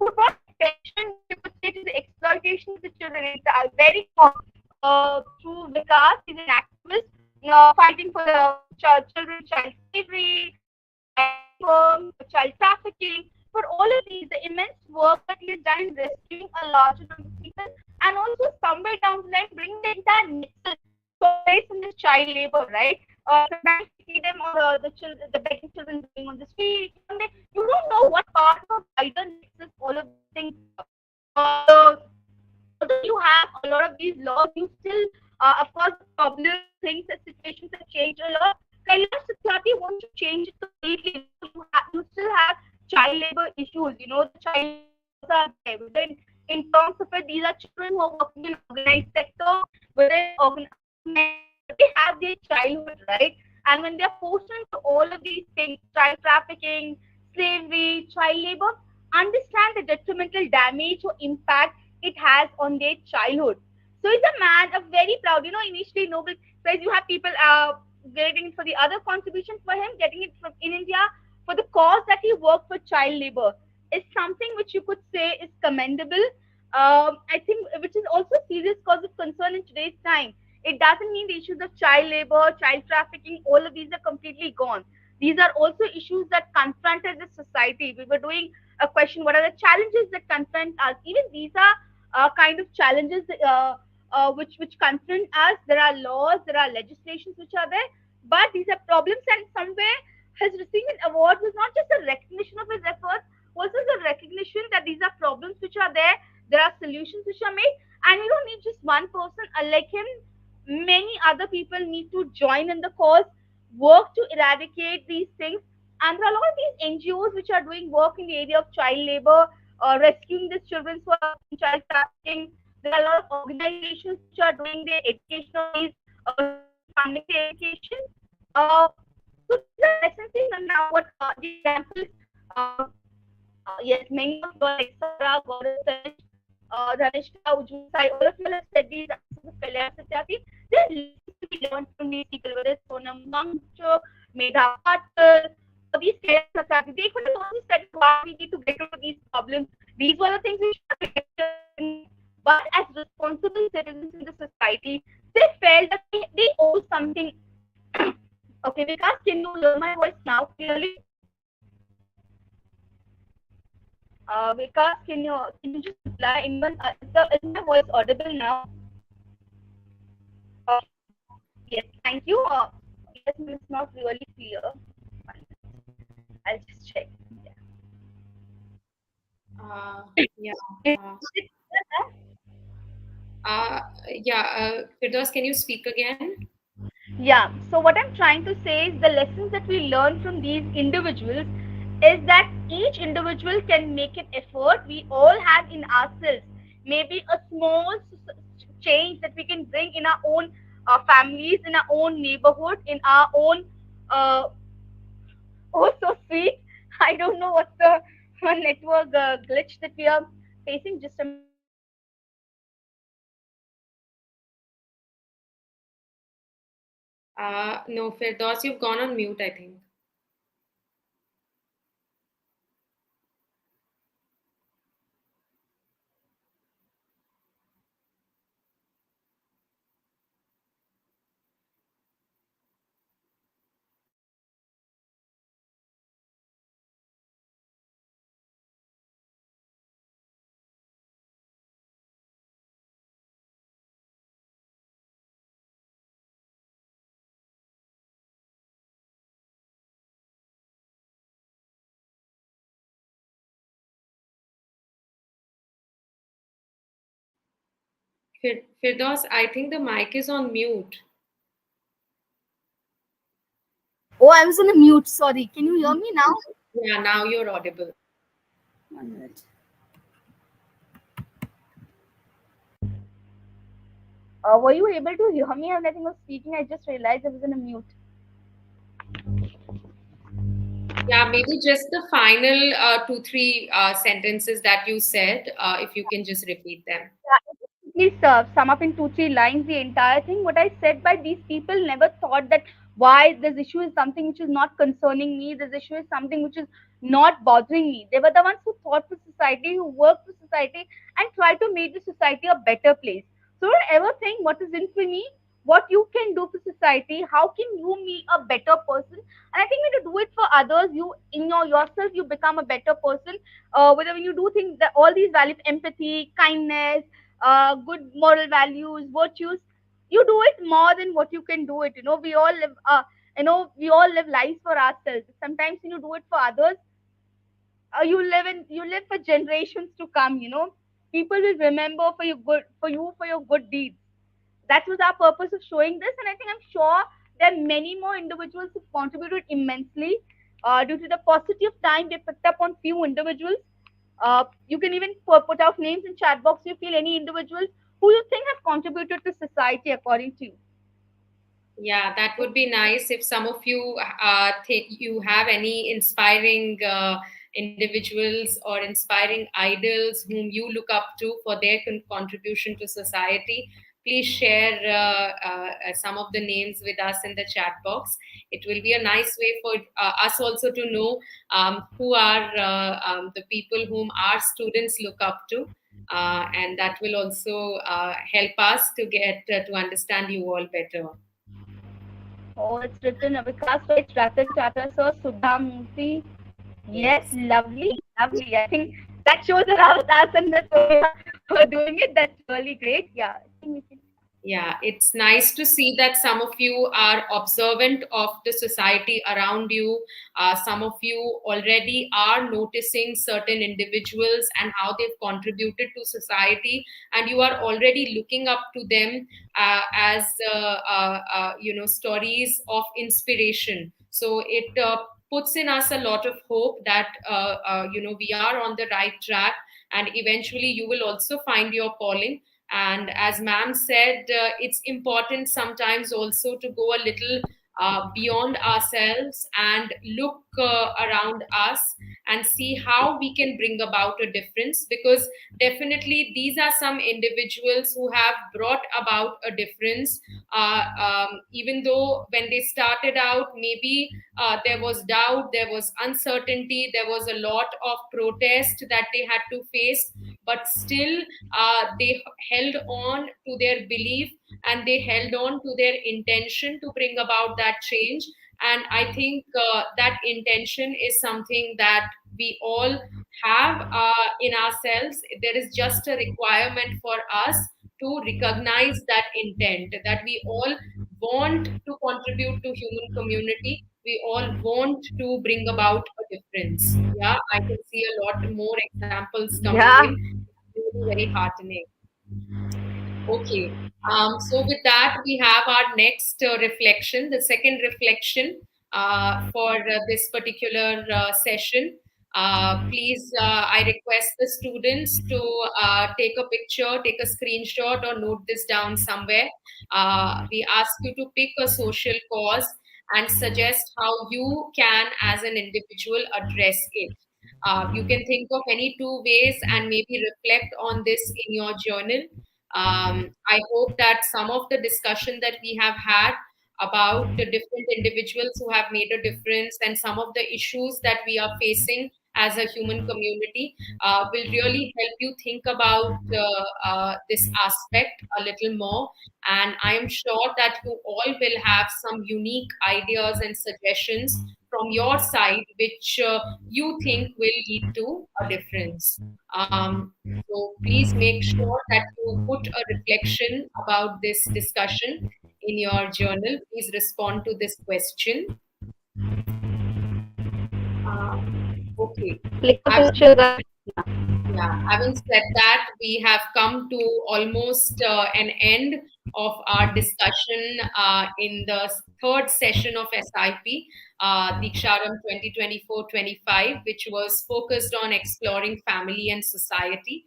S2: who brought attention, you could say, to the exploitation of the children. It's very common. Through Vikas, he's an activist fighting for the children, child slavery, child labor, child trafficking. For all of these, the immense work that he has done in rescuing a larger number of people, and also somewhere down the line, bring the entire nexus to a place in this child labor, right? Sometimes we see them on the children, the begging children going on the street. You don't know what part of a wider nexus all of these things are. The although you have a lot of these laws, you still, of course, the problems, things, and situations have changed a lot. Kailash Satyarthi wants to change it completely. You still have child labor issues. You know, the child labor laws are there. Within, in terms of it, these are children who are working in organized sector, within unorganized sector, they have their childhood, right? And when they're forced into all of these things, child trafficking, slavery, child labor, understand the detrimental damage or impact it has on their childhood. So he's a man, a very proud, initially Nobel Prize, you have people getting for the other contribution for him, getting it from in India for the cause that he worked for child labor is something which you could say is commendable. I think which is also a serious cause of concern in today's time. It doesn't mean the issues of child labor, child trafficking, all of these are completely gone. These are also issues that confronted the society. We were doing a question: what are the challenges that confront us? Even these are kind of challenges which confront us. There are laws, there are legislations which are there, but these are problems. And somewhere, his receiving an award was not just a recognition of his efforts, also the recognition that these are problems which are there. There are solutions which are made, and you don't need just one person. Unlike him, many other people need to join in the cause, work to eradicate these things. And there are a lot of these NGOs which are doing work in the area of child labor, rescuing these children who are in child trafficking. There are a lot of organizations which are doing their education of these children, funding their education. Uh, so these are lessons in now what the examples. Uh, yes, many of you are like Sarah, Gaurav, Tanish, Dhanishka, Ujjwal Sai, all of you have said these answers of Kailash Satyarthi. There are lessons to be learned from these people, whether it's Sonam Wangchuk, Medha Patil, or these Kailash Satyarthi. They could have also said why we need to get rid of these problems. These were the things we should have taken. But as responsible citizens in the society, they felt that they owe something. Okay, Vikas, can you hear my voice now clearly? Vikas, can you just reply? Anyone? Is my voice audible now? Uh, yes, thank you. Yes, it's not really clear. I'll just check. Yeah.
S1: Uh, yeah.
S2: Is
S1: Uh,
S2: it clear now?
S1: yeah. Firdaus, can you speak again?
S2: Yeah. So what I'm trying to say is the lessons that we learn from these individuals is that each individual can make an effort. We all have in ourselves maybe a small change that we can bring in our own families, in our own neighborhood, in our own. Uh, oh, so sweet. I don't know what's the network glitch that we are facing. Just a minute.
S1: No, Firdaus, you've gone on mute, I think. Firdaus, I think the mic is on mute.
S2: Oh, I was on a mute. Sorry. Can you hear me now?
S1: Yeah, now you're audible.
S2: 1 minute. Were you able to hear me when I was speaking? I just realized I was in a mute.
S1: Yeah, maybe just the final two, three sentences that you said, if you can just repeat them.
S2: Please sum up in two, three lines the entire thing. What I said by these people never thought that why this issue is something which is not concerning me, this issue is something which is not bothering me. They were the ones who thought for society, who worked for society, and try to make the society a better place. So don't ever think what is in for me, what you can do for society, how can you be a better person. And I think when you do it for others, you in yourself you become a better person. Whether when you do things that all these values, empathy, kindness, good moral values, virtues, you do it more than what you can do it. We all live we all live lives for ourselves. Sometimes when you do it for others, you live for generations to come. People will remember for your good deeds. That was our purpose of showing this, and I think I'm sure there are many more individuals who contributed immensely. Due to the paucity of time, they picked up on few individuals. You can even put out names in chat box. You feel any individuals who you think have contributed to society according to you.
S1: Yeah, that would be nice if some of you you have any inspiring individuals or inspiring idols whom you look up to for their contribution to society. Please share some of the names with us in the chat box. It will be a nice way for us also to know who are the people whom our students look up to. And that will also help us to get to understand you all better.
S2: Oh, it's written Vikas writes Ratan Tata sir, Sudha Murthy. Yes,
S1: Yes.
S2: lovely, lovely. I think that shows around us and that's why we're doing it. That's really great. Yeah, I think we can.
S1: Yeah, it's nice to see that some of you are observant of the society around you. Some of you already are noticing certain individuals and how they've contributed to society, and you are already looking up to them as stories of inspiration. So it puts in us a lot of hope that we are on the right track, and eventually you will also find your calling. And as ma'am said, it's important sometimes also to go a little beyond ourselves and look around us and see how we can bring about a difference, because definitely these are some individuals who have brought about a difference. Even though when they started out, maybe there was doubt, there was uncertainty, there was a lot of protest that they had to face, but still they held on to their belief and they held on to their intention to bring about that change. And I think that intention is something that we all have in ourselves. There is just a requirement for us to recognize that intent, that we all want to contribute to human community, we all want to bring about a difference. Yeah, I can see a lot more examples coming
S2: Yeah.
S1: in. Really very heartening. Okay. So with that, we have our next reflection, the second reflection for this particular session. Please, I request the students to take a picture, take a screenshot, or note this down somewhere. We ask you to pick a social cause and suggest how you can, as an individual, address it. You can think of any two ways and maybe reflect on this in your journal. I hope that some of the discussion that we have had about the different individuals who have made a difference and some of the issues that we are facing as a human community will really help you think about this aspect a little more. And I am sure that you all will have some unique ideas and suggestions from your side, which you think will lead to a difference. So please make sure that you put a reflection about this discussion in your journal. Please respond to this question. Okay.
S2: Click the
S1: Having
S2: picture, guys.
S1: Yeah, having said that, we have come to almost an end of our discussion in the third session of SIP, Deeksharambh 2024-25, which was focused on exploring family and society.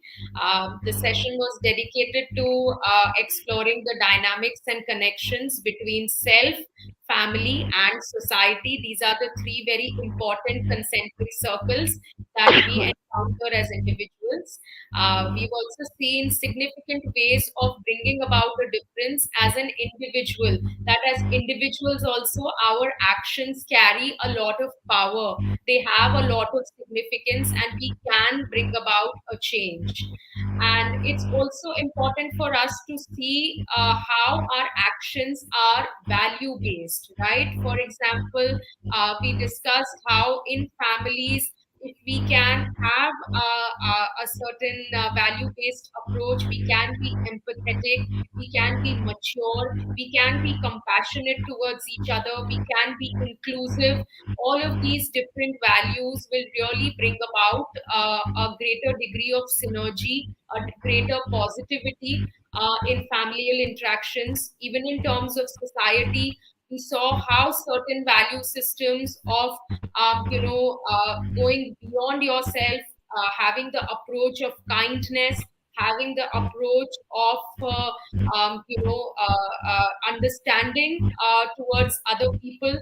S1: The session was dedicated to exploring the dynamics and connections between self, family, and society. These are the three very important concentric circles that we encounter as individuals individuals. We've also seen significant ways of bringing about a difference as an individual, that as individuals also our actions carry a lot of power, they have a lot of significance, and we can bring about a change. And it's also important for us to see how our actions are value based, right? For example, we discussed how in families, if we can have a certain value based approach, we can be empathetic, we can be mature, we can be compassionate towards each other, we can be inclusive. All of these different values will really bring about a greater degree of synergy, a greater positivity in familial interactions. Even in terms of society, we saw how certain value systems of going beyond yourself, having the approach of kindness, having the approach of understanding towards other people.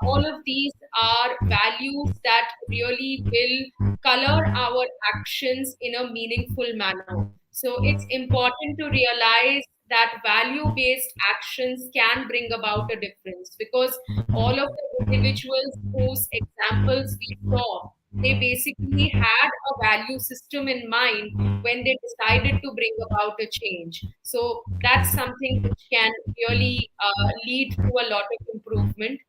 S1: All of these are values that really will color our actions in a meaningful manner. So it's important to realize that value based actions can bring about a difference, because all of the individuals whose examples we saw, they basically had a value system in mind when they decided to bring about a change. So that's something which can really lead to a lot of improvement.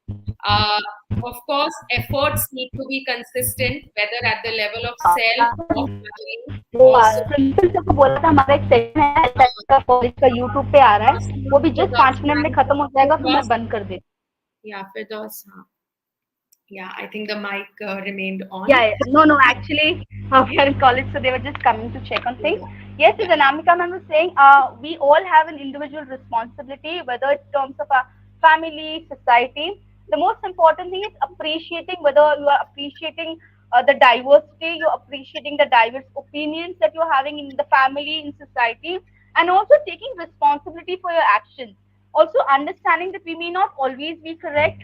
S1: Uh, of course, efforts need to be consistent, whether at the level of self or family
S2: वो
S1: or
S2: principal sir को बोला था हमारा एक session है SS का college का YouTube पे आ रहा है वो भी जस्ट 5 मिनट में खत्म हो जाएगा फिर मैं
S1: Firdaus,
S2: बंद कर देती
S1: yeah, Firdaus, yeah, I think the mic remained on.
S2: Yeah, no, no, actually, we are in college, so they were just coming to check on things.
S1: Yeah,
S2: Yes, as
S1: yeah,
S2: Anamika ma'am was saying, we all have an individual responsibility, whether in terms of our family, society. The most important thing is appreciating whether you are appreciating the diversity, you're appreciating the diverse opinions that you're having in the family, in society, and also taking responsibility for your actions. Also understanding that we may not always be correct,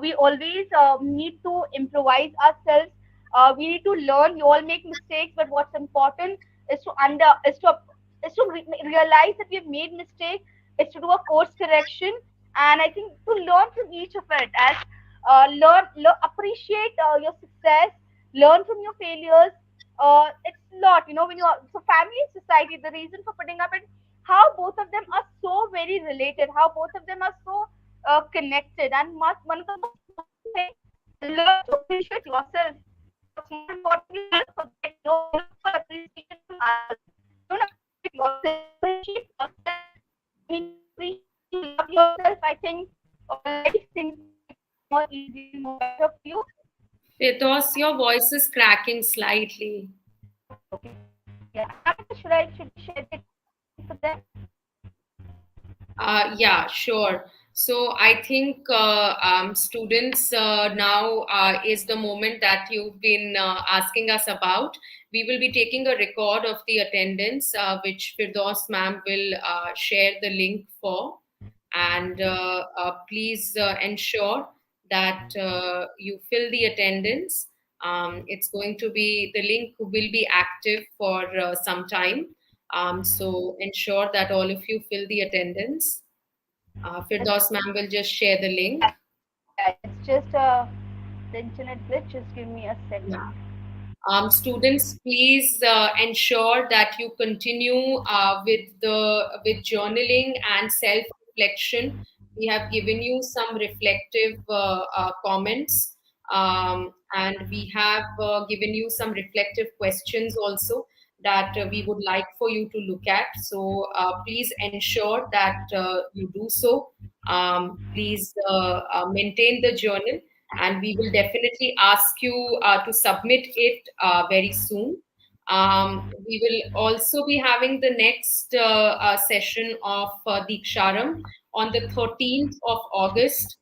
S2: we always need to improvise ourselves. We need to learn. We all make mistakes, but what's important is to realize that we've made mistakes. Is to do a course correction, and I think to learn from each of it. As appreciate your success, learn from your failures. It's a lot, when you are so family and society. The reason for putting up it, how both of them are so very related, how both of them are so connected. And one of the most important things, learn to appreciate yourself. What's more important, learn to forget. Don't look for appreciation from others. Don't appreciate yourself. Appreciate yourself. I mean, appreciate you love yourself. I think life things more easy, more better for you.
S1: Firdaus, your voice is cracking slightly.
S2: Okay, okay. Yeah. Should I share the link for them?
S1: Yeah, sure. So I think students, now is the moment that you've been asking us about. We will be taking a record of the attendance, which Firdaus ma'am will share the link for. And please ensure that you fill the attendance. It's going to be, the link will be active for some time. So ensure that all of you fill the attendance.
S2: It's,
S1: Firdaus ma'am will just share the link.
S2: yeah, yeah, it's just the internet glitch. Just give me a
S1: Yeah.
S2: second.
S1: Students, please ensure that you continue with journaling and self reflection. We have given you some reflective comments, and we have given you some reflective questions also that we would like for you to look at. So please ensure that you do so. Please maintain the journal, and we will definitely ask you to submit it very soon. We will also be having the next session of Deeksharam on the 13th of August,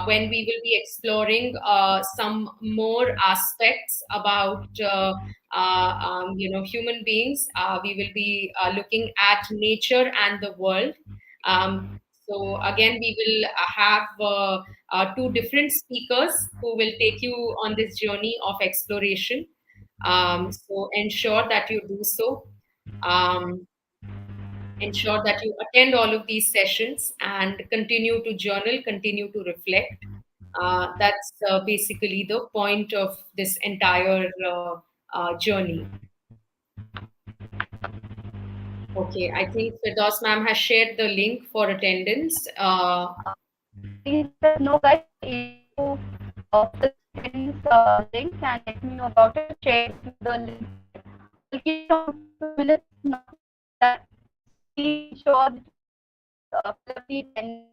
S1: when we will be exploring some more aspects about human beings. We will be looking at nature and the world. Um, so again, we will have two different speakers who will take you on this journey of exploration. So ensure that you do so. Um, ensure that you attend all of these sessions and continue to journal, continue to reflect. That's basically the point of this entire journey. Okay, I think Firdaus ma'am has shared the link for attendance.
S2: Please let us know, guys, if you're able to fill the attendance link and let me know about it. Share with me the link. I'll keep it on for 2 minutes, not more than that. So please ensure that you fill up the attendance.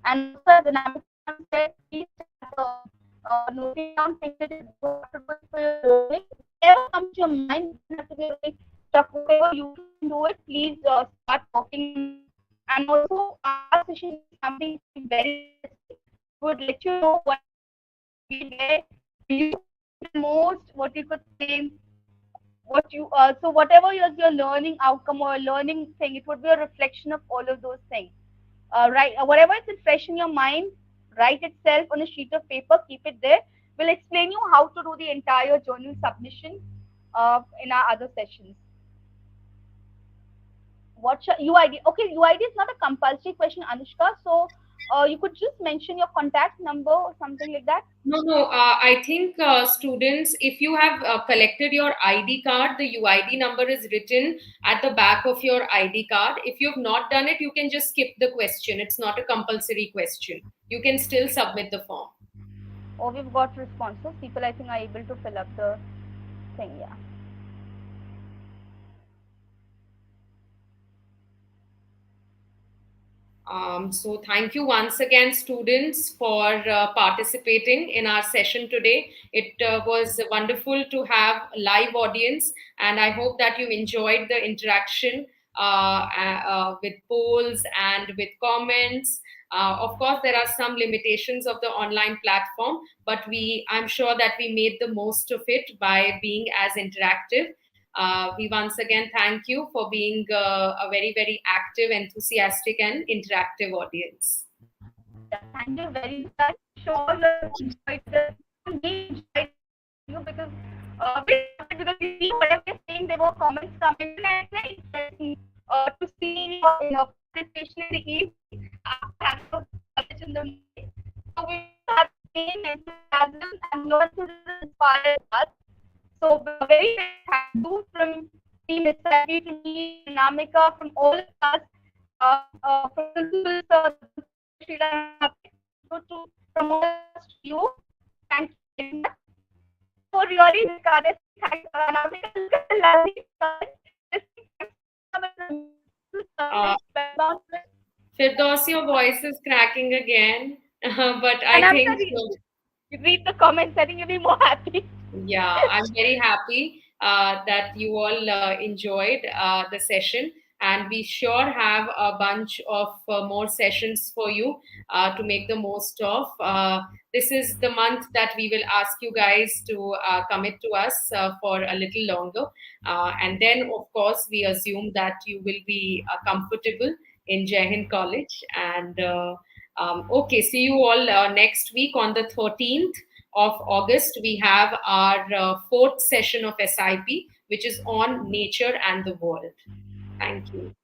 S2: And also, as Anamika ma'am said, please start noting down things that is important for your learning. Whatever comes to your mind, doesn't have to be very tough. Whatever you can do it, please start working on it. And also, our session is something which will be very interesting. Would let you know what will be there for you, the most, what you could say, what you so whatever your learning outcome or learning thing, it would be a reflection of all of those things. Right, whatever is fresh in your mind, write itself on a sheet of paper, keep it there. We'll explain you how to do the entire journal submission in our other sessions. What's your UID? Okay, UID is not a compulsory question, Anushka. So you could just mention your contact number or something like that.
S1: No, no. I think students, if you have collected your ID card, the UID number is written at the back of your ID card. If you have not done it, you can just skip the question. It's not a compulsory question. You can still submit the form.
S2: Or we've got responses. People, I think, are able to fill up the thing. Yeah.
S1: So thank you once again, students, for participating in our session today. It was wonderful to have a live audience, and I hope that you enjoyed the interaction with polls and with comments. Of course, there are some limitations of the online platform, but I'm sure that we made the most of it by being as interactive. We once again thank you for being a very, very active, enthusiastic, and interactive audience.
S2: Yeah, thank you very much, guys. I'm sure you have enjoyed this. Even we enjoyed this interview because we loved it, because we see whatever you're saying, there were comments coming in, and it's very interesting to see your participation in the evening after having a college in the morning. So we also have the same enthusiasm, and your enthusiasm inspires us. So very, very thank you from Team SIP, from me, from Namika, from all of us, from principals, Sheila and Namika. Thank you to from all of us to you. Thank you very much. So really, Nikade, thank Namika. Look at the lovely comment. This thanks so much for me.
S1: Uh,
S2: Spellbound.
S1: Firdaus, your voice is cracking again, but
S2: And
S1: I
S2: Namika,
S1: think so.
S2: read the comments. I think you'll be more happy.
S1: Yeah, I'm very happy that you all enjoyed the session, and we sure have a bunch of more sessions for you to make the most of. This is the month that we will ask you guys to commit to us for a little longer. And then, of course, we assume that you will be comfortable in Jai Hind College. And okay, see you all next week on the 13th of August. We have our fourth session of SIP, which is on nature and the world. Thank you.